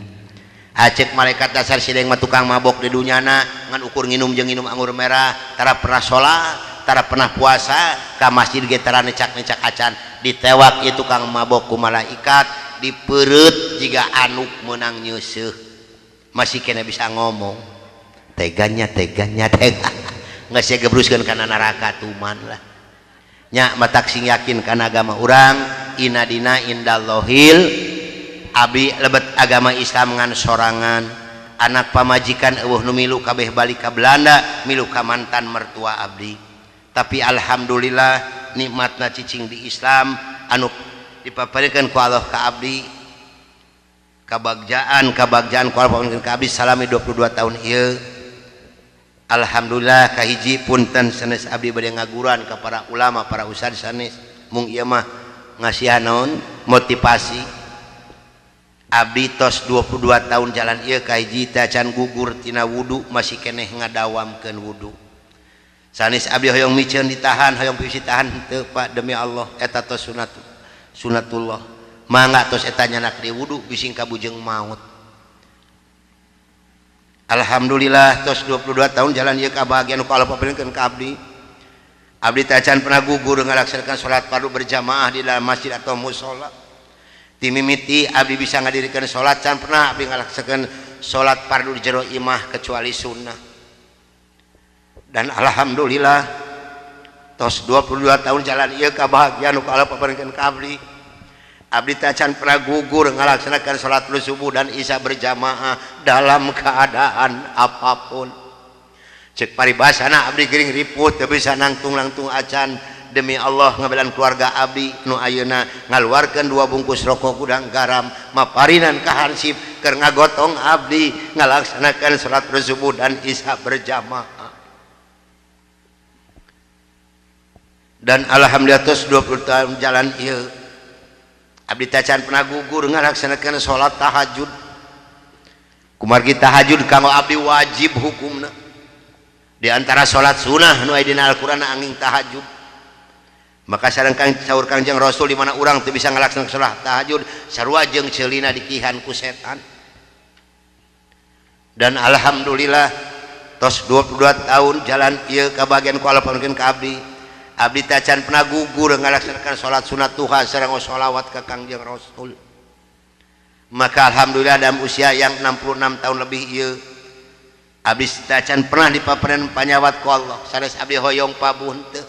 acek malaikat dasar sideng mah tukang mabok di dunyana ngan ukur nginum jeung nginum anggur merah tara pernah salat tara pernah puasa ka masjid ge tara necak-necak acan ditewak ieu tukang mabok ku malaikat dipereut jiga anuk meunang nyeuseuk masih kena bisa ngomong teganya geus gebruskeun kana neraka tuman lah nya matak sing yakin kana agama urang inna dina indallahil abdi lebet agama Islam ngan sorangan anak pamajikan eueuh nu milu kabeh balik ka Belanda milu ka mantan mertua abdi tapi alhamdulillah nikmatna cicing di Islam anu dipaparikeun ku Allah ka abdi kabagjaan ku Allah paparikeun ka abdi salami 22 tahun ieu alhamdulillah kahiji punten sanes abdi bade ngaguran ka para ulama para ustad sanes mung ieu mah ngasihan naon motivasi abdi tos 22 tahun jalan ieu kahiji teh can gugur tina wudu masih keneh ngadawamkeun wudu sanes abdi hoyong miceun ditahan hoyong peusi tahan teu Pak demi Allah eta tos sunatullah mangga tos eta nyanak di wudu bising kabujeng maut alhamdulillah tos 22 tahun jalan ieu kabahagiaan ku Allah paparikeun ka abdi teh can pernah gugur ngalaksanakeun salat fardu berjamaah di dalam masjid atau mushola timimiti abdi bisa ngadirikan sholat can pernah abdi ngalaksakeun sholat fardu di jero imah kecuali sunnah dan alhamdulillah tos 22 tahun jalan ieu kabahagiaan ku Allah paparikeun ka abdi teh can pernah gugur ngalaksanakeun sholat subuh dan isya berjamaah dalam keadaan apapun cek paribasana abdi gering riput teu bisa nangtung acan demi Allah ngabelan keluarga abdi nu ayeuna ngaluarkeun 2 bungkus rokok gudang garam maparinan ka hansip keur ngagotong abdi ngalaksanakeun salat subuh dan isya berjamaah dan alhamdulillah tos 20 tahun jalan ieu abdi teh can pernah gugur ngalaksanakeun salat tahajud kumargi tahajud kanggo abdi wajib hukumna di antara salat sunah nu aya dina Al-Qur'an angin tahajud maka sareng saur Kangjeng Rasul di mana urang teu bisa ngalaksanakeun salat tahajud sarua jeung ceulina dikihan ku setan dan alhamdulillah tos 22 tahun jalan ieu kabagian ku Allah panukeun ka abdi abdi teh can pernah gugur ngalaksanakan salat sunat duha sareng sholawat ka Kangjeng Rasul. Maka alhamdulillah dalam usia yang 66 tahun lebih ieu abdi teh can pernah dipapareun panyawat ku Allah sanes abdi hoyong pabuh teu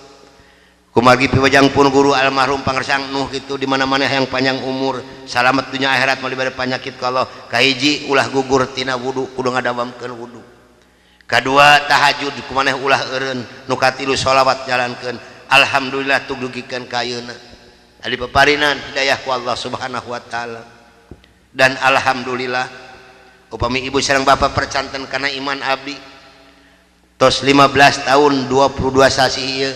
kumargi piwajang pun guru almarhum pangersang Nuh gitu di mana-mana yang panjang umur salamet dunia akhirat mali bade penyakit ka Allah. Kahiji ulah gugur tina wudu kudu ngadawamkeun wudu. Kadua tahajud kumaneh ulah eureun. Nu katilu sholawat jalankeun. Alhamdulillah tug dugikeun ka ayeuna. Ari peparinan hidayah ku Allah Subhanahu wa taala. Dan alhamdulillah upami ibu sareng bapak percanten kana iman abdi tos 15 tahun 22 sasi ieu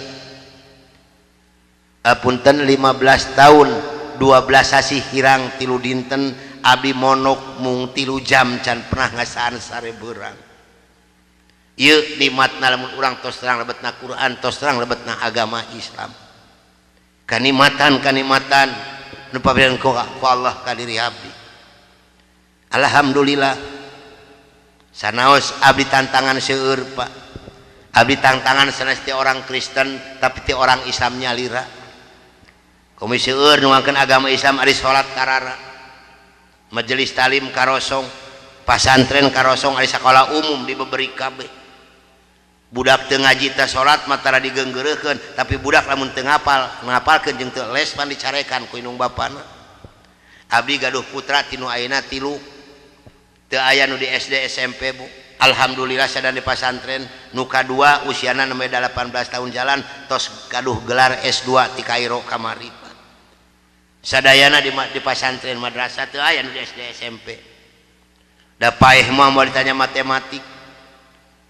punten 15 tahun 12 sasi hirang 3 dinten abdi monok mung 3 jam can pernah ngasaan sarebeurang. Ieu nikmatna lamun urang tos terang lebetna Quran, tos terang lebetna agama Islam. Kanikmatan nu paberian ku Allah ka diri abdi. Alhamdulillah sanaos abdi tantangan seueur Pak. Abdi tantangan sanes ti orang Kristen tapi ti orang Islam nyalira. Komisi seueur nuangkeun agama Islam ari salat karara. Majelis talim karosong, pasantren karosong ari sakola umum dibeberi kabeh. Budak teu ngaji teh salat matara digeunggeureukkeun, tapi budak lamun teu ngapalkeun jeung teu les pan dicarekan ku indung bapana. Abdi gaduh putra tinu ayeuna 3. Teu aya nu di SD SMP Bu. Alhamdulillah sadaya di pasantren. Nu kadua usiana nembe 18 tahun jalan tos gaduh gelar S2 ti Kairo kamari. Sadayana di pasantren madrasah teu aya nu di SD SMP. Da paeh mah mau ditanya matematik.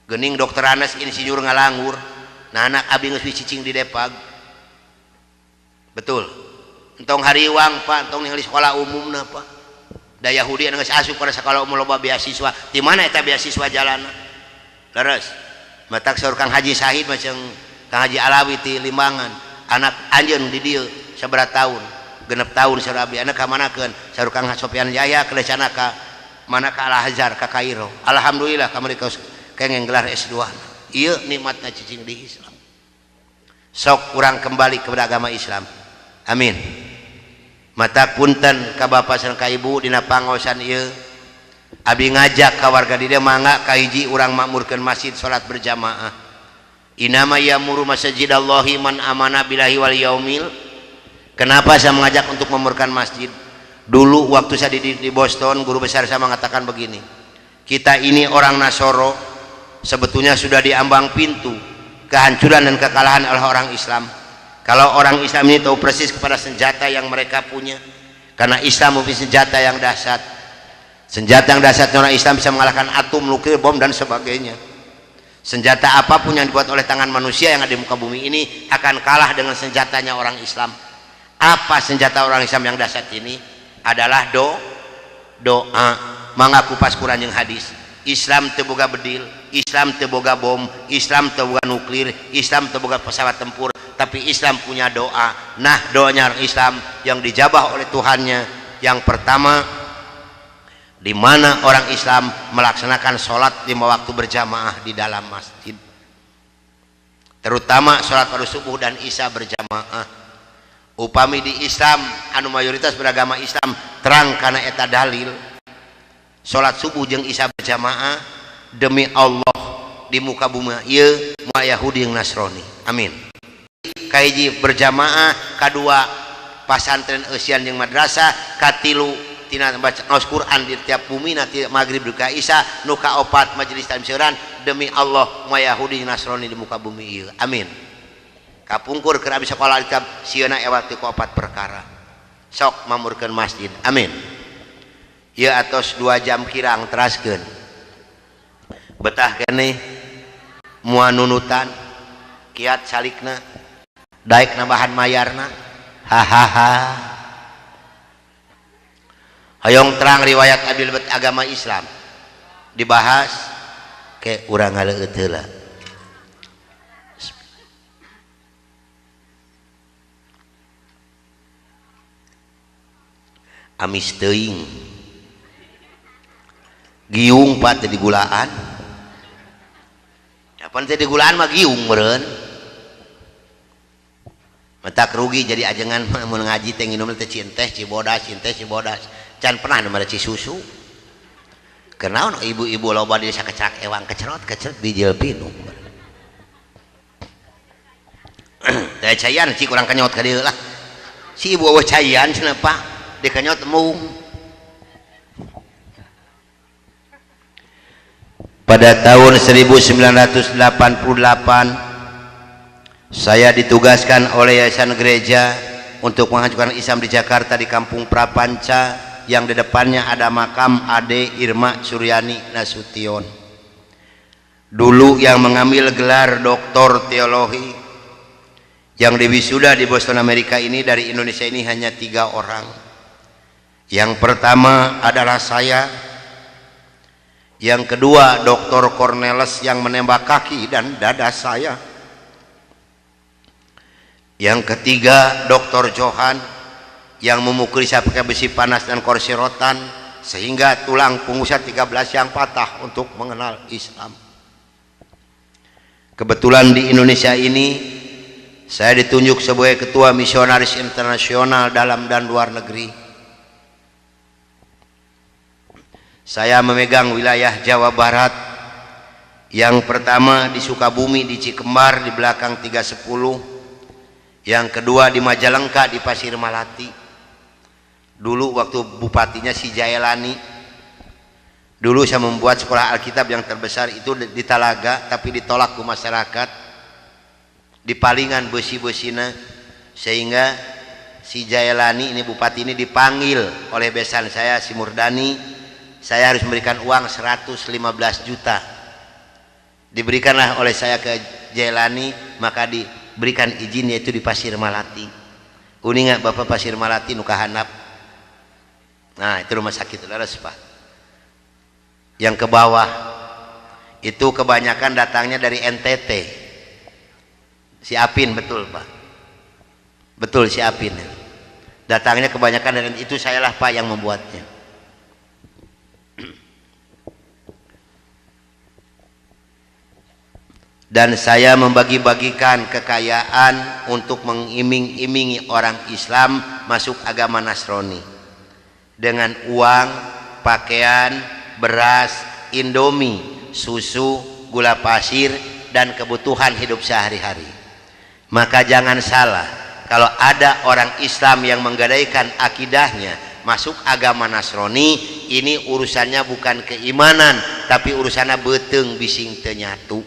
Geuning dokter Anas insinyur ngalangur. Nah anak abdi geus dicicing di Depag. Betul. Entong hariwang Pak, entong ningali sekolah umumna Pak. Da Yahudi anu geus asup ka sekolah umum loba beasiswa. Di mana eta beasiswa jalanna? Leres. Matak saur Kang Haji Sahid macam Kang Haji Alawi ti Limbangan. Anak anjeun di dieu sabaraha taun? 6 tahun saur abdi. Anak ka manakeun? Saur Kang Sofyan Jaya kelecana ka mana ka Al Azhar ka Kairo. Alhamdulillah kamari kengeng gelar S2. Ieu nikmatna cicing di Islam. Sok urang kembali kepada agama Islam. Amin. Mata punten ka bapak sareng ka ibu dina pangaosan ieu abdi ngajak ka warga di dieu mangga kahiji urang makmurkeun masjid salat berjamaah. Inama ya'muru masajidallahi man amana billahi wal yaumil. Kenapa saya mengajak untuk memurkan masjid? Dulu waktu saya di Boston, guru besar saya mengatakan begini, kita ini orang Nasoro sebetulnya sudah diambang pintu kehancuran dan kekalahan oleh orang Islam. Kalau orang Islam ini tahu persis kepada senjata yang mereka punya, karena Islam mempunyai senjata yang dahsyat. Senjata yang dahsyat orang Islam bisa mengalahkan atom, nuklir, bom dan sebagainya. Senjata apapun yang dibuat oleh tangan manusia yang ada di muka bumi ini akan kalah dengan senjatanya orang Islam. Apa senjata orang Islam yang dahsyat ini? Adalah doa. Mengaku pas Quran yang hadis. Islam teu boga bedil, Islam teu boga bom, Islam teu boga nuklir, Islam teu boga pesawat tempur, tapi Islam punya doa. Nah, doanya orang Islam yang dijabah oleh Tuhannya yang pertama, di mana orang Islam melaksanakan sholat 5 waktu berjamaah di dalam masjid, terutama sholat pada subuh dan isya berjamaah. Upami di Islam anu mayoritas beragama Islam terang karena eta dalil sholat subuh jeung isya berjamaah demi Allah di muka bumi ieu moal Yahudi jeung Nasrani. Amin. Kahiji berjamaah, kadua pasantren eusian jeung madrasah, katilu tina baca Quran di tiap bumi nanti maghrib duka isya, nu kaopat majelis talim seueuran demi Allah moal Yahudi jeung Nasrani di muka bumi ieu. Amin. Kapungkur keur abdi sakola kitab sieuna ewati ku 4 perkara. Sok mamurkeun masjid. Amin. Ieu atos 2 jam kirang teraskeun. Betah keneh moal nunutan kiat salikna daek nambahan mayarna. Hahaha. Hayong terang riwayat abdi lebet agama Islam dibahas ke urang ngaleueut heula. Amis teuing giung Pak teh digulaan kapan teh digulaan mah giung meureun Metak rugi jadi ajengan mun ngaji teh nginum teh cinteh cibodas can pernah nu mere cisusu. Kenaon ibu-ibu loba di sakecak ewang kecerot dijil pinung. Teh cayan cik urang kenyot ka dieu lah. Si ibu eueuh cayan cenah Pak, dikenyot mung. Pada tahun 1988 saya ditugaskan oleh Yayasan Gereja untuk menghancurkan Islam di Jakarta di Kampung Prapanca yang di depannya ada makam Ade Irma Suryani Nasution. Dulu yang mengambil gelar doktor teologi yang diwisuda di Boston Amerika ini dari Indonesia ini hanya 3 orang. Yang pertama adalah saya, yang kedua Dr. Cornelis yang menembak kaki dan dada saya, yang ketiga Dr. Johan yang memukuli saya pakai besi panas dan kursi rotan sehingga tulang punggung saya 13 yang patah untuk mengenal Islam. Kebetulan di Indonesia ini saya ditunjuk sebagai ketua misionaris internasional dalam dan luar negeri. Saya memegang wilayah Jawa Barat. Yang pertama di Sukabumi di Cikembar di belakang 310. Yang kedua di Majalengka di Pasir Malati. Dulu waktu bupatinya si Jaelani. Dulu saya membuat sekolah Alkitab yang terbesar itu di Talaga, tapi ditolak ke masyarakat. Dipalingan besi-besina sehingga si Jaelani ini bupati ini dipanggil oleh besan saya si Murdani. Saya harus memberikan uang 115 juta. Diberikanlah oleh saya ke Jaelani, maka diberikan izin yaitu di Pasir Malati. Uninga Bapak Pasir Malati nu kahandap. Nah, itu rumah sakit leres Pak. Yang ke bawah itu kebanyakan datangnya dari NTT. Si Apin betul Pak. Betul si Apin. Datangnya kebanyakan dari itu, sayalah Pak yang membuatnya. Dan saya membagi-bagikan kekayaan untuk mengiming-imingi orang Islam masuk agama Nasrani dengan uang, pakaian, beras, indomie, susu, gula pasir, dan kebutuhan hidup sehari-hari. Maka jangan salah, kalau ada orang Islam yang menggadaikan akidahnya masuk agama Nasrani, ini urusannya bukan keimanan, tapi urusannya beteng bising teu nyatu.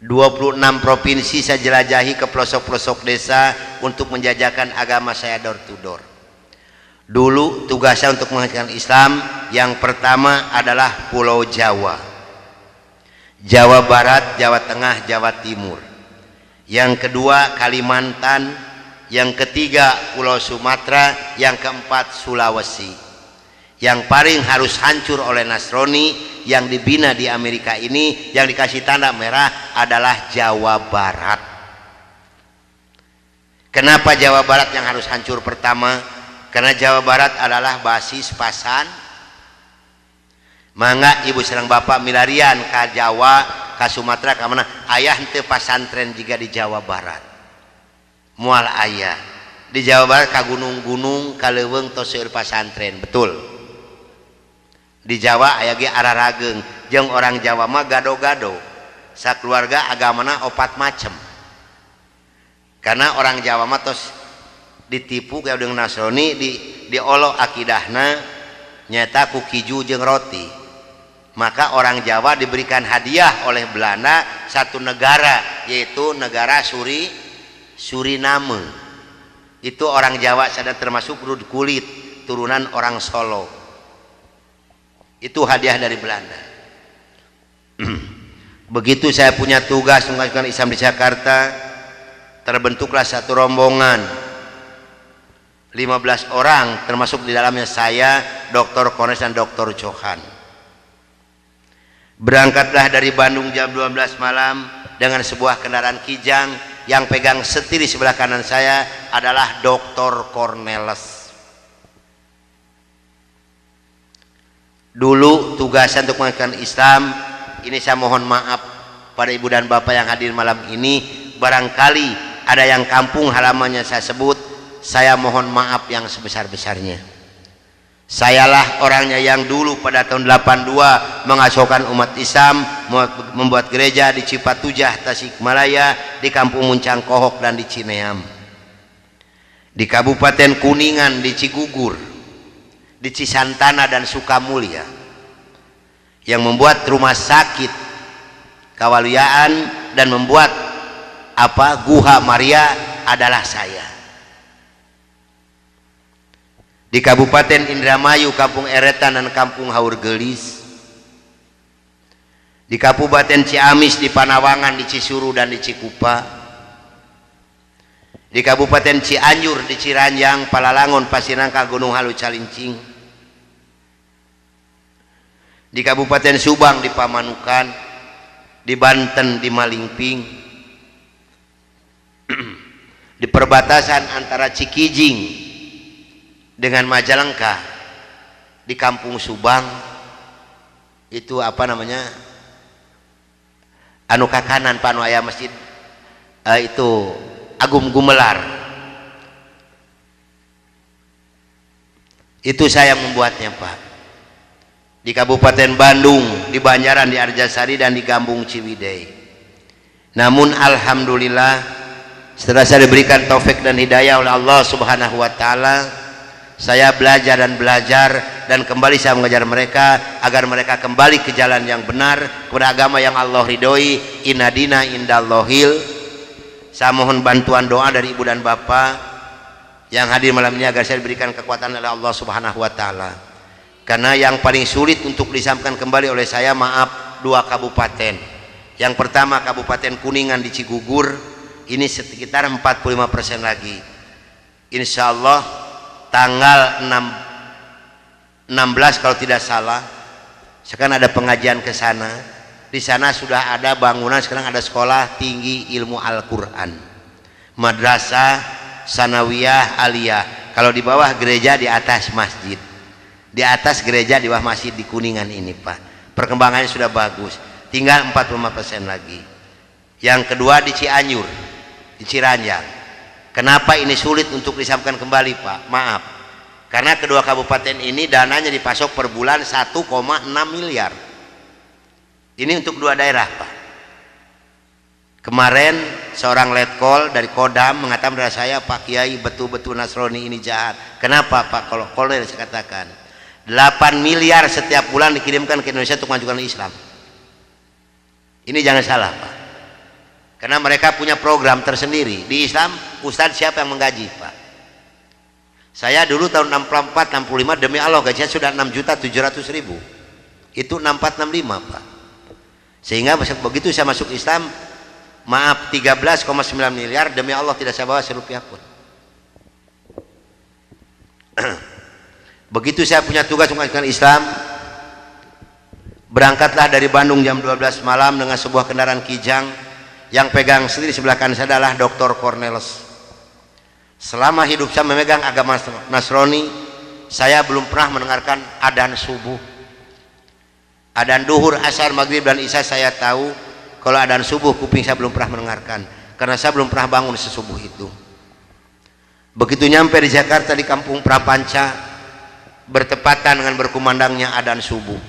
26 provinsi saya jelajahi ke pelosok-pelosok desa untuk menjajakan agama saya door to door. Dulu tugas saya untuk menghancurkan Islam yang pertama adalah Pulau Jawa, Jawa Barat, Jawa Tengah, Jawa Timur. Yang kedua Kalimantan, yang ketiga Pulau Sumatera, yang keempat Sulawesi. Yang paling harus hancur oleh Nasrani yang dibina di Amerika ini, yang dikasih tanda merah adalah Jawa Barat. Kenapa Jawa Barat yang harus hancur pertama? Karena Jawa Barat adalah basis pasan. Mangga ibu sareng bapak milarian ka Jawa, ka Sumatera, ka mana ayah henteu pasantren juga di Jawa Barat. Moal ayah di Jawa Barat ka gunung-gunung, ka leuweung tos seueur pasantren, betul. Di Jawa aya ge ararageng, jeung orang Jawa mah gado-gado. Sakeluarga agamana 4 macem. Karena orang Jawa mah tos ditipu kayak dengan Nasrani, diolo akidahna nyata ku kiju jeung roti. Maka orang Jawa diberikan hadiah oleh Belanda satu negara, yaitu negara Suriname. Itu orang Jawa sadar termasuk rud kulit, turunan orang Solo. Itu hadiah dari Belanda. Begitu saya punya tugas menghancurkan Islam di Jakarta, terbentuklah satu rombongan 15 orang, termasuk di dalamnya saya, Dr. Cornelis dan Dr. Johan. Berangkatlah dari Bandung jam 12 malam dengan sebuah kendaraan kijang. Yang pegang setir di sebelah kanan saya adalah Dr. Cornelis. Dulu tugasan untuk menghancurkan Islam ini, saya mohon maaf pada ibu dan bapak yang hadir malam ini, barangkali ada yang kampung halamannya saya sebut, saya mohon maaf yang sebesar-besarnya. Sayalah orangnya yang dulu pada tahun 82 mengasuhkan umat Islam, membuat gereja di Cipatujah, Tasikmalaya, di Kampung Muncang Kohok dan di Cineam, di Kabupaten Kuningan, di Cigugur, di Cisantana dan Sukamulya, yang membuat rumah sakit Kawaluyaan dan membuat Guha Maria adalah saya. Di Kabupaten Indramayu, Kampung Eretan dan Kampung Haur Gelis, di Kabupaten Ciamis, di Panawangan, di Cisuru dan di Cikupa, di Kabupaten Cianjur, di Ciranjang, Palalangon, Pasinangka, Gunung Halu, Calincing, di Kabupaten Subang, di Pamanukan, di Banten, di Malingping, di perbatasan antara Cikijing dengan Majalengka, di Kampung Subang, itu apa namanya, anu kakanan panu aya masjid itu Agung Gumelar, itu saya membuatnya Pak. Di Kabupaten Bandung, di Banjaran, di Arjasari dan di Gambung Ciwidey. Namun alhamdulillah setelah saya diberikan taufik dan hidayah oleh Allah Subhanahu wa taala, saya belajar dan kembali saya mengajar mereka agar mereka kembali ke jalan yang benar, kepada agama yang Allah ridhoi. Inna dina indallahil. Saya mohon bantuan doa dari ibu dan bapak yang hadir malam ini agar saya diberikan kekuatan oleh Allah Subhanahu wa taala. Karena yang paling sulit untuk disampaikan kembali oleh saya, maaf, 2 kabupaten. Yang pertama Kabupaten Kuningan di Cigugur, ini sekitar 45% lagi. Insya Allah tanggal 16 kalau tidak salah, sekarang ada pengajian ke sana. Di sana sudah ada bangunan, sekarang ada sekolah tinggi ilmu Al-Quran, madrasah sanawiyah aliyah. Kalau di bawah gereja, di atas masjid. Di atas gereja, di bawah masjid di Kuningan ini Pak. Perkembangannya sudah bagus, tinggal 45% lagi. Yang kedua di Cianjur, di Ciranjang. Kenapa ini sulit untuk disampaikan kembali Pak? Maaf, karena kedua kabupaten ini dananya dipasok per bulan 1,6 miliar. Ini untuk 2 daerah Pak. Kemarin seorang letkol dari Kodam mengatakan kepada saya, Pak Kiai, betul-betul Nasrani ini jahat. Kenapa Pak? Kalau kolonel saya katakan 8 miliar setiap bulan dikirimkan ke Indonesia untuk mengajukan Islam. Ini jangan salah Pak, karena mereka punya program tersendiri. Di Islam Ustadz siapa yang menggaji Pak? Saya dulu tahun 64-65 demi Allah gajinya sudah 6.700.000. Itu 64-65 Pak. Sehingga begitu saya masuk Islam, maaf, 13,9 miliar demi Allah tidak saya bawa serupiah pun. Begitu saya punya tugas untuk mengajukan Islam, berangkatlah dari Bandung jam 12 malam dengan sebuah kendaraan Kijang. Yang pegang sendiri sebelah kanan saya adalah Dr. Cornelis. Selama hidup saya memegang agama Nasrani, saya belum pernah mendengarkan adzan subuh. Adzan duhur, asar, maghrib dan isya saya tahu. Kalau adzan subuh kuping saya belum pernah mendengarkan, karena saya belum pernah bangun sesubuh itu. Begitu nyampe di Jakarta, di Kampung Prapanca, bertepatan dengan berkumandangnya adzan subuh.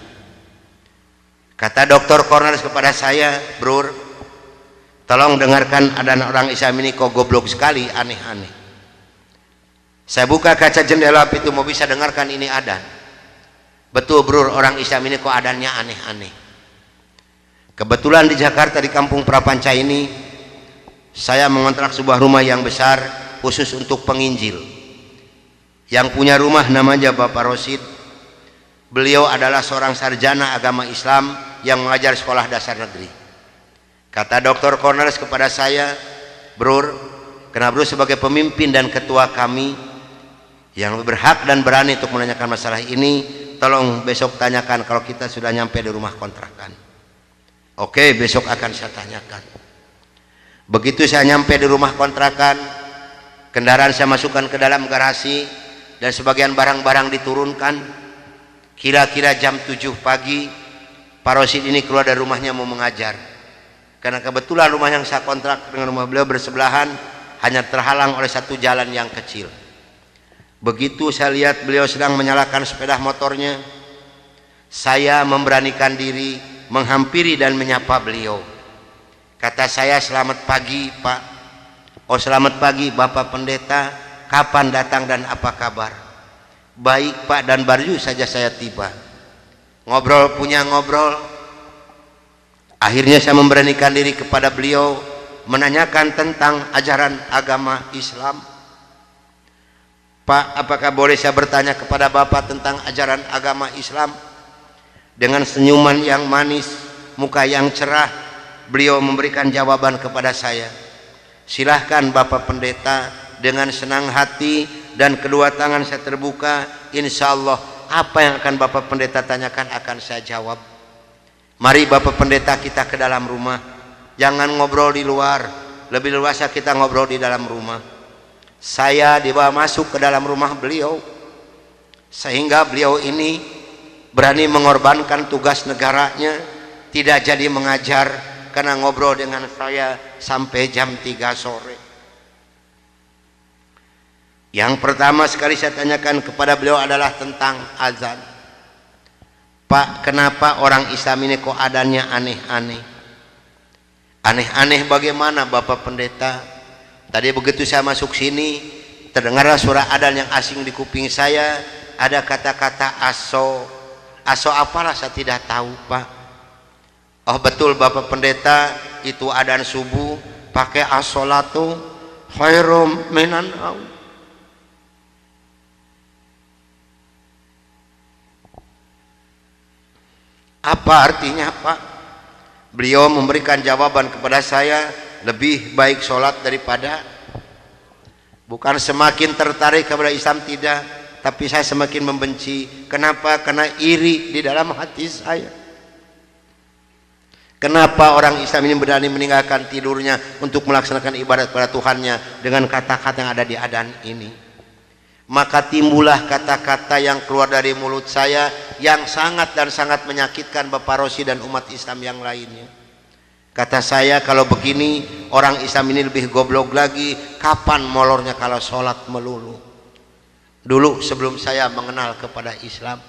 Kata Dr. Cornelis kepada saya, Bro, tolong dengarkan adzan orang Islam ini kok goblok sekali, aneh-aneh. Saya buka kaca jendela itu mau bisa dengarkan ini adzan. Betul Bro, orang Islam ini kok adzannya aneh-aneh. Kebetulan di Jakarta, di Kampung Prapanca ini, saya mengontrak sebuah rumah yang besar khusus untuk penginjil. Yang punya rumah namanya Bapak Rosid. Beliau adalah seorang sarjana agama Islam yang mengajar sekolah dasar negeri. Kata Dr. Cornelis kepada saya, Bro, karena Bro sebagai pemimpin dan ketua kami yang lebih berhak dan berani untuk menanyakan masalah ini, tolong besok tanyakan kalau kita sudah nyampe di rumah kontrakan. Oke, besok akan saya tanyakan. Begitu saya nyampe di rumah kontrakan, kendaraan saya masukkan ke dalam garasi dan sebagian barang-barang diturunkan. Kira-kira jam 7 pagi Pak Rosid ini keluar dari rumahnya mau mengajar, karena kebetulan rumah yang saya kontrak dengan rumah beliau bersebelahan. hanya terhalang oleh satu jalan yang kecil. Begitu saya lihat beliau sedang menyalakan sepeda motornya, saya memberanikan diri menghampiri dan menyapa beliau. Kata saya, "Selamat pagi Pak." "Oh, selamat pagi Bapak Pendeta, kapan datang dan apa kabar?" "Baik Pak, dan baru saja saya tiba." Ngobrol punya ngobrol. Akhirnya saya memberanikan diri kepada beliau menanyakan tentang ajaran agama Islam. "Pak, apakah boleh saya bertanya kepada Bapak tentang ajaran agama Islam?" Dengan senyuman yang manis, muka yang cerah, beliau memberikan jawaban kepada saya. "Silahkan Bapak Pendeta." Dengan senang hati dan kedua tangan saya terbuka, insya Allah apa yang akan Bapak Pendeta tanyakan akan saya jawab. Mari Bapak Pendeta kita ke dalam rumah, jangan ngobrol di luar, lebih luasa kita ngobrol di dalam rumah. Saya dibawa masuk ke dalam rumah beliau, sehingga beliau ini berani mengorbankan tugas negaranya, tidak jadi mengajar karena ngobrol dengan saya sampai jam 3 sore. Yang pertama sekali saya tanyakan kepada beliau adalah tentang azan. "Pak, kenapa orang Islam ini kok adanya aneh-aneh?" "Aneh-aneh bagaimana Bapak Pendeta?" Tadi begitu saya masuk sini, terdengarlah suara adzan yang asing di kuping saya. Ada kata-kata aso. Aso apalah saya tidak tahu Pak. "Oh betul Bapak Pendeta, itu adzan subuh pakai as-sholatu khairum minan naum." Apa artinya Pak? Beliau memberikan jawaban kepada saya, lebih baik sholat daripada. Bukan semakin tertarik kepada Islam, tidak, tapi saya semakin membenci. Kenapa? Karena iri di dalam hati saya. Kenapa orang Islam ini berani meninggalkan tidurnya untuk melaksanakan ibadat kepada Tuhannya dengan kata-kata yang ada di adzan ini? Maka timbullah kata-kata yang keluar dari mulut saya yang sangat dan sangat menyakitkan Bapak Rosi dan umat Islam yang lainnya. Kata saya, kalau begini orang Islam ini lebih goblok lagi. Kapan molornya kalau sholat melulu? Dulu sebelum saya mengenal kepada Islam,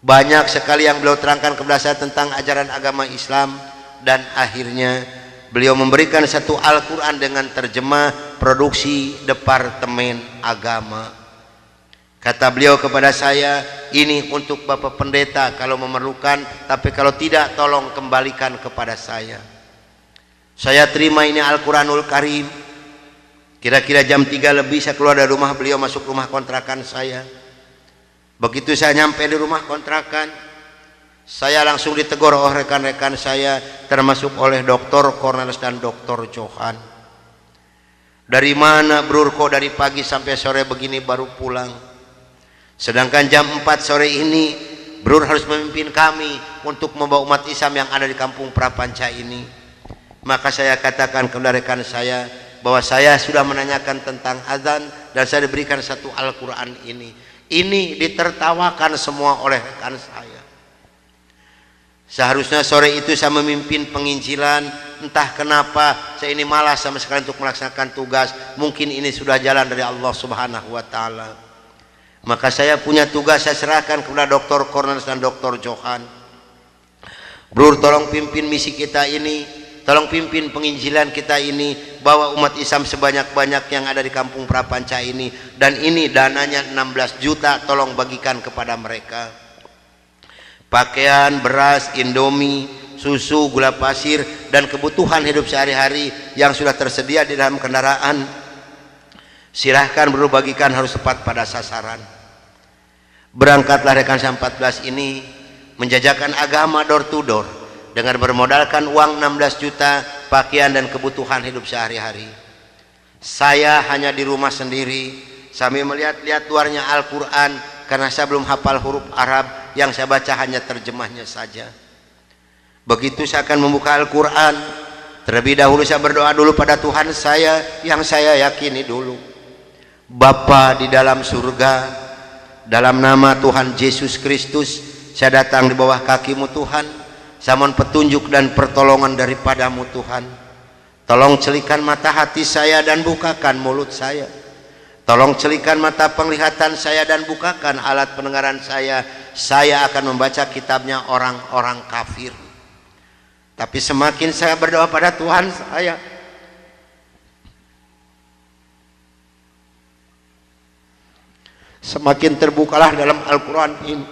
banyak sekali yang beliau terangkan kepada saya tentang ajaran agama Islam, dan akhirnya beliau memberikan satu Al-Quran dengan terjemah produksi Departemen Agama. Kata beliau kepada saya, "Ini untuk Bapak Pendeta kalau memerlukan, tapi kalau tidak tolong kembalikan kepada saya." Saya terima ini Al-Quranul Karim. Kira-kira jam 3 lebih saya keluar dari rumah beliau, masuk rumah kontrakan saya. Begitu saya nyampe di rumah kontrakan, saya langsung ditegur oleh rekan-rekan saya, termasuk oleh Dr. Cornelis dan Dr. Johan. "Dari mana Brur, kok dari pagi sampai sore begini baru pulang? Sedangkan jam 4 sore ini Brur harus memimpin kami untuk membawa umat Islam yang ada di kampung Prapanca ini." Maka saya katakan kepada rekan saya bahwa saya sudah menanyakan tentang azan dan saya diberikan satu Al-Quran ini. Ini ditertawakan semua oleh rekan saya. Seharusnya sore itu saya memimpin penginjilan, entah kenapa saya ini malas sama sekali untuk melaksanakan tugas. Mungkin ini sudah jalan dari Allah Subhanahu wa Ta'ala. Maka saya punya tugas, saya serahkan kepada Dr. Cornelis dan Dr. Johan. "Brur, tolong pimpin misi kita ini, tolong pimpin penginjilan kita ini, bawa umat Islam sebanyak-banyak yang ada di kampung Prapanca ini, dan ini dananya 16 juta, tolong bagikan kepada mereka. Pakaian, beras, indomie, susu, gula pasir, dan kebutuhan hidup sehari-hari yang sudah tersedia di dalam kendaraan, silahkan Brur bagikan, harus tepat pada sasaran." Berangkatlah rekan saya 14 ini menjajakan agama door to door dengan bermodalkan uang 16 juta, pakaian dan kebutuhan hidup sehari-hari. Saya hanya di rumah sendiri sambil melihat-lihat luarnya Al-Quran, karena saya belum hafal huruf Arab, yang saya baca hanya terjemahnya saja. Begitu saya akan membuka Al-Quran, terlebih dahulu saya berdoa dulu pada Tuhan saya yang saya yakini dulu. "Bapa di dalam surga, dalam nama Tuhan Yesus Kristus, saya datang di bawah kaki-Mu Tuhan. Saya mohon petunjuk dan pertolongan daripadamu Tuhan. Tolong celikan mata hati saya dan bukakan mulut saya. Tolong celikan mata penglihatan saya dan bukakan alat pendengaran saya. Saya akan membaca kitabnya orang-orang kafir. Tapi semakin saya berdoa pada Tuhan saya, semakin terbukalah dalam Al-Quran ini.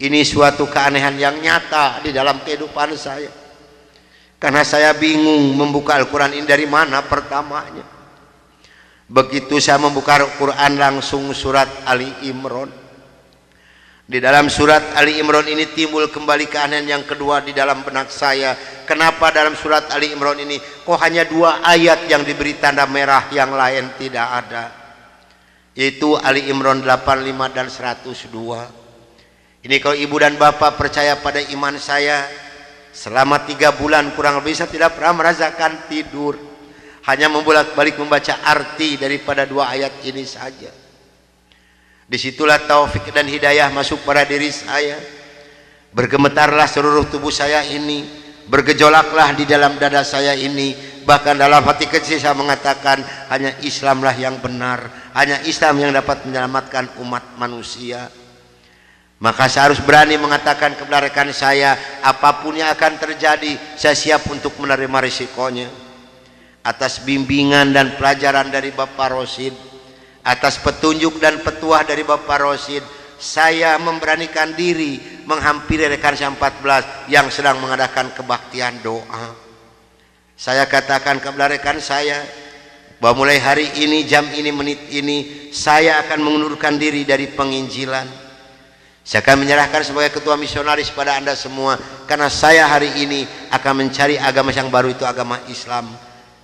Ini suatu keanehan yang nyata di dalam kehidupan saya. Karena saya bingung membuka Al-Quran ini dari mana pertamanya. Begitu saya membuka Al-Quran langsung surat Ali Imran. Di dalam surat Ali Imran ini timbul kembali keanehan yang kedua di dalam benak saya. Kenapa dalam surat Ali Imran ini kok hanya 2 ayat yang diberi tanda merah, yang lain tidak ada? Yaitu Ali Imran 85 dan 102. Ini kalau ibu dan bapak percaya pada iman saya, selama 3 bulan kurang lebih saya tidak pernah merasakan tidur, hanya membolak-balik membaca arti daripada 2 ayat ini saja. Disitulah taufik dan hidayah masuk pada diri saya. Bergemetarlah seluruh tubuh saya ini, bergejolaklah di dalam dada saya ini. Bahkan dalam hati kecil saya mengatakan, hanya Islamlah yang benar, hanya Islam yang dapat menyelamatkan umat manusia. Maka saya harus berani mengatakan kepada rekan saya, apapun yang akan terjadi, saya siap untuk menerima risikonya. Atas bimbingan dan pelajaran dari Bapak Rosid, atas petunjuk dan petuah dari Bapak Rosid, saya memberanikan diri menghampiri rekan saya 14 yang sedang mengadakan kebaktian doa. Saya katakan kepada rekan saya bahwa mulai hari ini, jam ini, menit ini, saya akan mengundurkan diri dari penginjilan. Saya akan menyerahkan sebagai ketua misionaris pada Anda semua, karena saya hari ini akan mencari agama yang baru, itu agama Islam.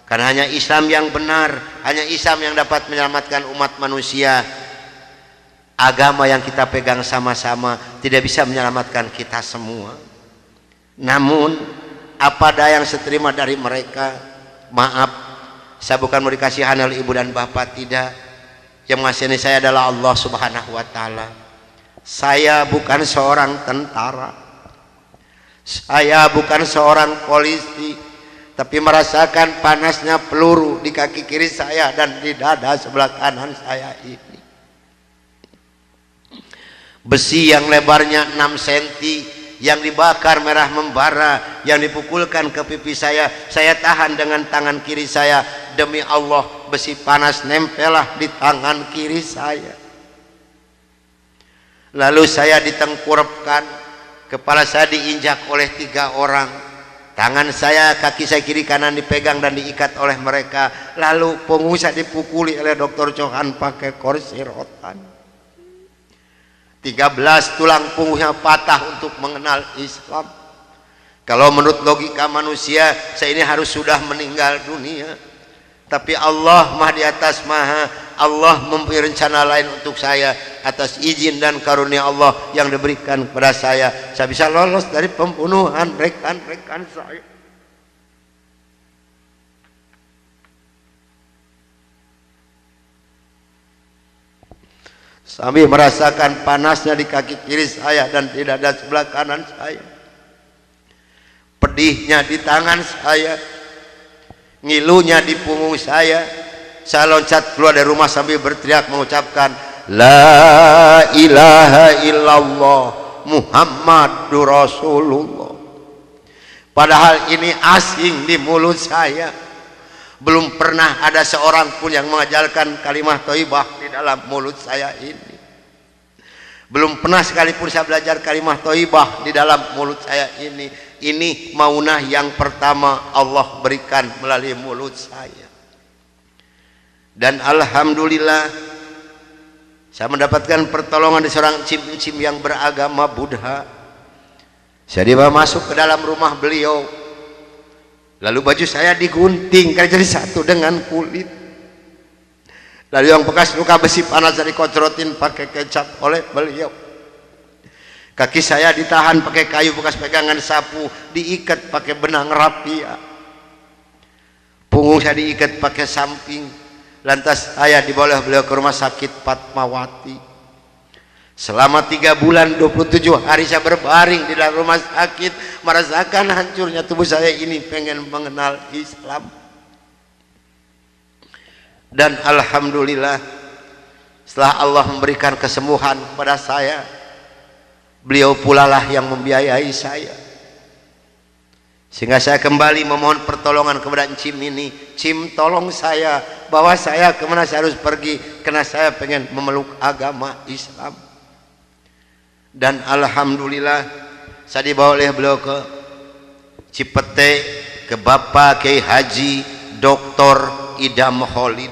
Karena hanya Islam yang benar, hanya Islam yang dapat menyelamatkan umat manusia. Agama yang kita pegang sama-sama tidak bisa menyelamatkan kita semua. Namun apa daya yang seterima dari mereka. Maaf, saya bukan mau dikasihan oleh ibu dan bapak, tidak. Yang mengasihani saya adalah Allah Subhanahu wa Ta'ala. Saya bukan seorang tentara, saya bukan seorang polisi, tapi merasakan panasnya peluru di kaki kiri saya dan di dada sebelah kanan saya ini. Besi yang lebarnya 6 cm yang dibakar merah membara, yang dipukulkan ke pipi saya tahan dengan tangan kiri saya. Demi Allah, besi panas nempellah di tangan kiri saya. Lalu saya ditengkurapkan, kepala saya diinjak oleh 3 orang. Tangan saya, kaki saya kiri kanan dipegang dan diikat oleh mereka. Lalu punggung saya dipukuli oleh Dr. Johan pakai kursi rotan. 13 tulang punggungnya patah untuk mengenal Islam. Kalau menurut logika manusia, saya ini harus sudah meninggal dunia. Tapi Allah Maha di atas Maha, Allah mempunyai rencana lain untuk saya. Atas izin dan karunia Allah yang diberikan kepada saya bisa lolos dari pembunuhan rekan-rekan saya. Sambil merasakan panasnya di kaki kiri saya dan di dada sebelah kanan saya, pedihnya di tangan saya, ngilunya di punggung saya loncat keluar dari rumah sambil berteriak mengucapkan La ilaha illallah Muhammadur Rasulullah. Padahal ini asing di mulut saya. Belum pernah ada seorang pun yang mengajarkan kalimat thayyibah di dalam mulut saya ini. Belum pernah sekalipun saya belajar kalimat thayyibah di dalam mulut saya ini. Ini maunah yang pertama Allah berikan melalui mulut saya. Dan alhamdulillah, saya mendapatkan pertolongan dari seorang cim-cim yang beragama Buddha. Saya dibawa masuk ke dalam rumah beliau. Lalu baju saya digunting karena jadi satu dengan kulit. Lalu yang bekas luka besi panas dari dikocorotin pakai kecap oleh beliau. Kaki saya ditahan pakai kayu bekas pegangan sapu, diikat pakai benang rapia. Punggung saya diikat pakai samping. Lantas saya dibawa beliau ke rumah sakit Fatmawati. Selama 3 bulan 27 hari saya berbaring di dalam rumah sakit, merasakan hancurnya tubuh saya ini, pengen mengenal Islam. Dan alhamdulillah setelah Allah memberikan kesembuhan kepada saya, beliau pula lah yang membiayai saya, sehingga saya kembali memohon pertolongan kepada Encim ini. Cim, tolong saya, bawa saya kemana saya harus pergi, karena saya pengen memeluk agama Islam. Dan alhamdulillah saya dibawa oleh beliau ke Cipete, ke Bapak Kiai Haji Dr. Idam Khalid,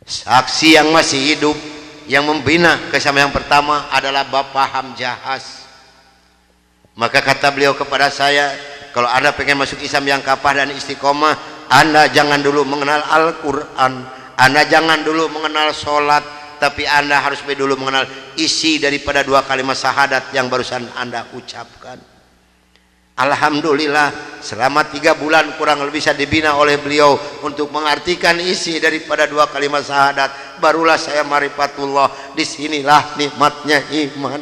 saksi yang masih hidup. Yang membina kesama yang pertama adalah Bapak Hamjahas. Maka kata beliau kepada saya, kalau Anda pengen masuk Islam yang kafah dan istiqomah, Anda jangan dulu mengenal Al-Quran, Anda jangan dulu mengenal sholat, tapi Anda harus dulu mengenal isi daripada 2 kalimat syahadat yang barusan Anda ucapkan. Alhamdulillah selama 3 bulan kurang lebih saya dibina oleh beliau untuk mengartikan isi daripada 2 kalimat syahadat. Barulah saya marifatullah. Disinilah nikmatnya iman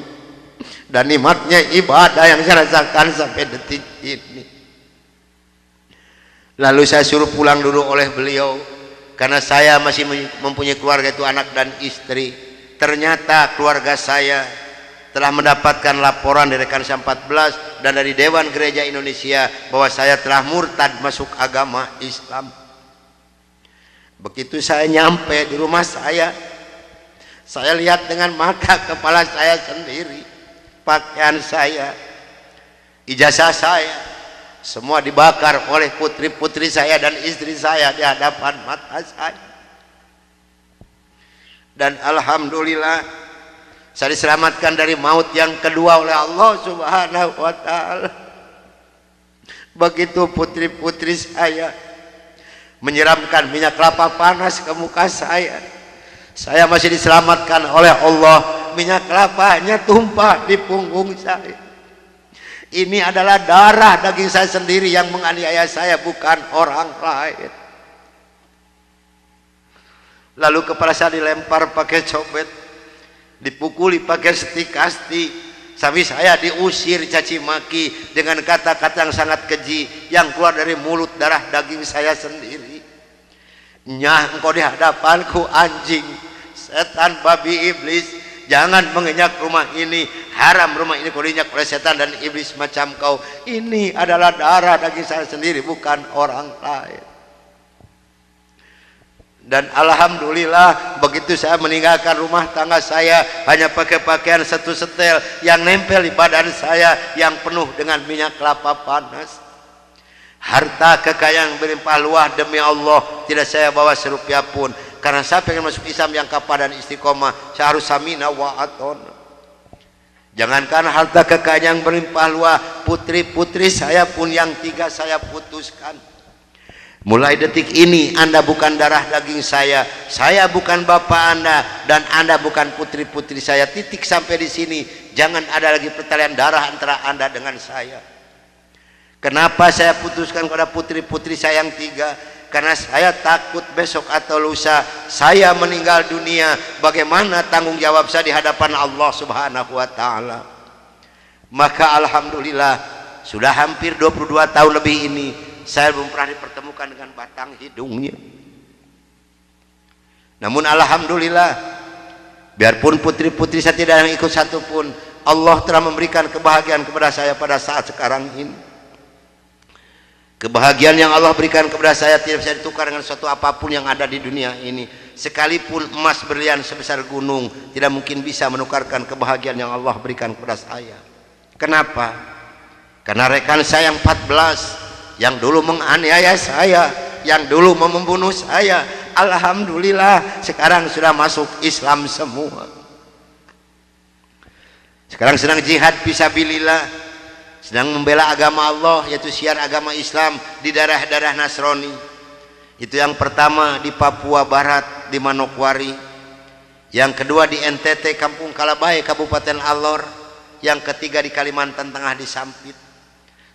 dan nikmatnya ibadah yang saya rasakan sampai detik ini. Lalu saya suruh pulang dulu oleh beliau, karena saya masih mempunyai keluarga, itu anak dan istri. Ternyata keluarga saya telah mendapatkan laporan dari Kansa 14 dan dari Dewan Gereja Indonesia bahwa saya telah murtad masuk agama Islam. Begitu saya nyampe di rumah saya lihat dengan mata kepala saya sendiri, pakaian saya, ijazah saya, semua dibakar oleh putri-putri saya dan istri saya di hadapan mata saya. Dan alhamdulillah saya diselamatkan dari maut yang kedua oleh Allah Subhanahu wa ta'ala. Begitu putri-putri saya menyiramkan minyak kelapa panas ke muka saya masih diselamatkan oleh Allah. Minyak kelapanya tumpah di punggung saya. Ini adalah darah daging saya sendiri yang menganiaya saya, bukan orang lain. Lalu kepala saya dilempar pakai cobek, dipukuli pakai setikasti, sampai saya diusir caci maki dengan kata-kata yang sangat keji yang keluar dari mulut darah daging saya sendiri. Nyah, engkau di hadapanku anjing, setan, babi, iblis, jangan menginjak rumah ini, haram rumah ini kau diinjak oleh setan dan iblis macam kau. Ini adalah darah daging saya sendiri, bukan orang lain. Dan alhamdulillah begitu saya meninggalkan rumah tangga saya, hanya pakai pakaian 1 setel yang nempel di badan saya yang penuh dengan minyak kelapa panas. Harta kekayaan berlimpah luah demi Allah tidak saya bawa serupiah pun, karena saya pengen masuk Islam yang kafah dan istiqomah. Saya harus samina wa atona. Jangankan harta kekayaan yang berlimpah luah, putri-putri saya pun yang 3 saya putuskan. Mulai detik ini Anda bukan darah daging saya bukan bapak Anda, dan Anda bukan putri-putri saya. Titik sampai di sini. Jangan ada lagi pertalian darah antara Anda dengan saya. Kenapa saya putuskan kepada putri-putri saya yang 3? Karena saya takut besok atau lusa saya meninggal dunia, bagaimana tanggung jawab saya di hadapan Allah Subhanahu wa ta'ala. Maka alhamdulillah sudah hampir 22 tahun lebih ini saya belum pernah dipertemukan dengan batang hidungnya. Namun alhamdulillah, biarpun putri-putri saya tidak yang ikut satupun, Allah telah memberikan kebahagiaan kepada saya pada saat sekarang ini. Kebahagiaan yang Allah berikan kepada saya tidak bisa ditukar dengan suatu apapun yang ada di dunia ini. Sekalipun emas berlian sebesar gunung tidak mungkin bisa menukarkan kebahagiaan yang Allah berikan kepada saya. Kenapa? Karena rekan saya yang 14 yang dulu menganiaya saya, yang dulu membunuh saya, alhamdulillah sekarang sudah masuk Islam semua. Sekarang sedang jihad fisabilillah, sedang membela agama Allah, yaitu siar agama Islam di daerah-daerah Nasrani. Itu yang pertama di Papua Barat di Manokwari, yang kedua di NTT Kampung Kalabai Kabupaten Alor, yang ketiga di Kalimantan Tengah di Sampit.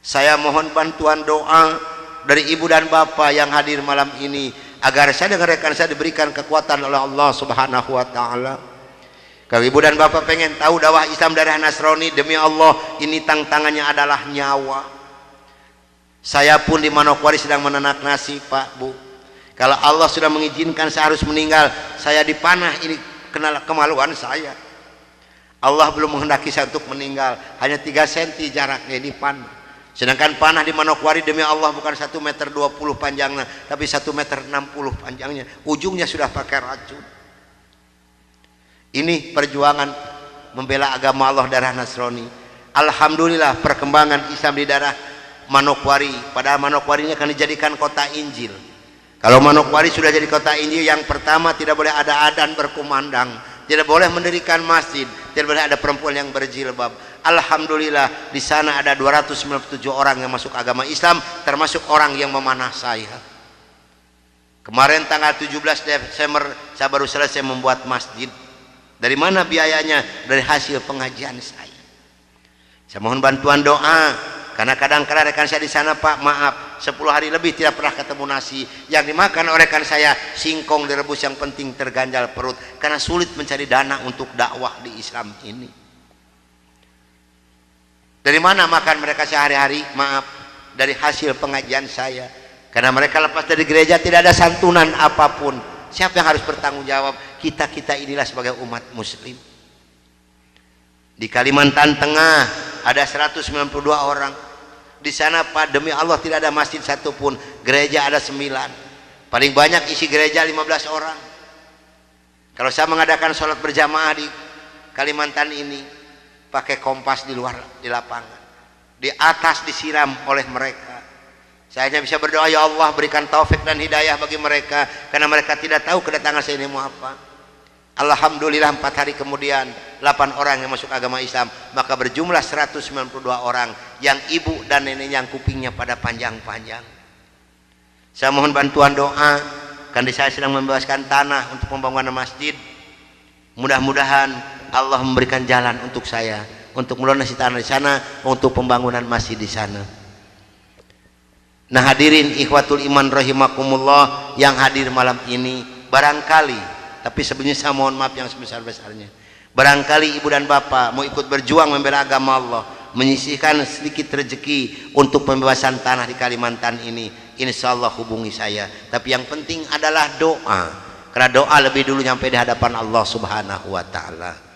Saya mohon bantuan doa dari ibu dan bapak yang hadir malam ini agar saya dengan rekan saya diberikan kekuatan oleh Allah Subhanahu wa ta'ala. Kalau ibu dan bapak pengen tahu dakwah Islam dari Nasrani, demi Allah ini tantangannya adalah nyawa. Saya pun di Manokwari sedang menanak nasi, Pak, Bu. Kalau Allah sudah mengizinkan saya harus meninggal, saya dipanah, ini kemaluan saya. Allah belum menghendaki saya untuk meninggal, hanya 3 cm jaraknya dipanah. Sedangkan panah di Manokwari demi Allah bukan 1,20 meter panjangnya, tapi 1,60 meter panjangnya. Ujungnya sudah pakai racun. Ini perjuangan membela agama Allah darah Nasrani. Alhamdulillah perkembangan Islam di daerah Manokwari. Padahal Manokwari ini akan dijadikan kota Injil. Kalau Manokwari sudah jadi kota Injil, yang pertama tidak boleh ada adzan berkumandang, tidak boleh mendirikan masjid, tidak boleh ada perempuan yang berjilbab. Alhamdulillah di sana ada 297 orang yang masuk agama Islam, termasuk orang yang memanah saya. Kemarin tanggal 17 Desember saya baru selesai membuat masjid. Dari mana biayanya? Dari hasil pengajian saya. Saya mohon bantuan doa, karena kadang-kadang rekan saya di sana, Pak, maaf, 10 hari lebih tidak pernah ketemu nasi. Yang dimakan oleh rekan saya singkong direbus, yang penting terganjal perut, karena sulit mencari dana untuk dakwah di Islam ini. Dari mana makan mereka sehari-hari? Maaf, dari hasil pengajian saya. Karena mereka lepas dari gereja tidak ada santunan apapun. Siapa yang harus bertanggung jawab? Kita inilah sebagai umat muslim. Di Kalimantan Tengah ada 192 orang. Di sana, Pak, demi Allah tidak ada masjid satupun, gereja ada 9. Paling banyak isi gereja 15 orang. Kalau saya mengadakan sholat berjamaah di Kalimantan ini, pakai kompas di luar, di lapangan, di atas disiram oleh mereka. Saya hanya bisa berdoa, ya Allah berikan taufik dan hidayah bagi mereka, karena mereka tidak tahu kedatangan saya ini mau apa. Alhamdulillah 4 hari kemudian 8 orang yang masuk agama Islam, maka berjumlah 192 orang yang ibu dan neneknya yang kupingnya pada panjang-panjang. Saya mohon bantuan doa, karena saya sedang membebaskan tanah untuk pembangunan masjid. Mudah-mudahan Allah memberikan jalan untuk saya untuk melunasi tanah di sana, untuk pembangunan masjid di sana. Nah, hadirin ikhwatul iman rahimakumullah yang hadir malam ini, barangkali, tapi sebenarnya saya mohon maaf yang sebesar-besarnya, barangkali ibu dan bapak mau ikut berjuang membela agama Allah, menyisihkan sedikit rezeki untuk pembebasan tanah di Kalimantan ini, insya Allah hubungi saya. Tapi yang penting adalah doa, karena doa lebih dulu nyampe di hadapan Allah subhanahu wa ta'ala.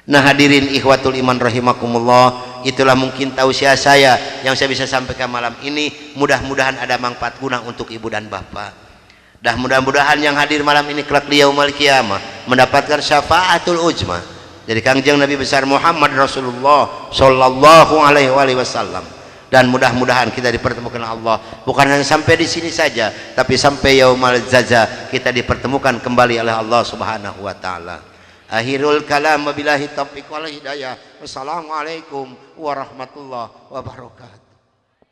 Nah, hadirin ikhwatul iman rahimakumullah, itulah mungkin tausiah saya yang saya bisa sampaikan malam ini. Mudah-mudahan ada manfaat guna untuk ibu dan bapak. Dan mudah-mudahan yang hadir malam ini kelak di yaumul qiyamah mendapatkan syafaatul ujma dari Kangjeng Nabi besar Muhammad Rasulullah sallallahu alaihi wasallam. Dan mudah-mudahan kita dipertemukan Allah, bukan hanya sampai di sini saja, tapi sampai yaumul jaza kita dipertemukan kembali oleh Allah subhanahu wa ta'ala. Akhirul kalam, wabillahi taufiq wal hidayah. Wassalamualaikum warahmatullahi wabarakatuh.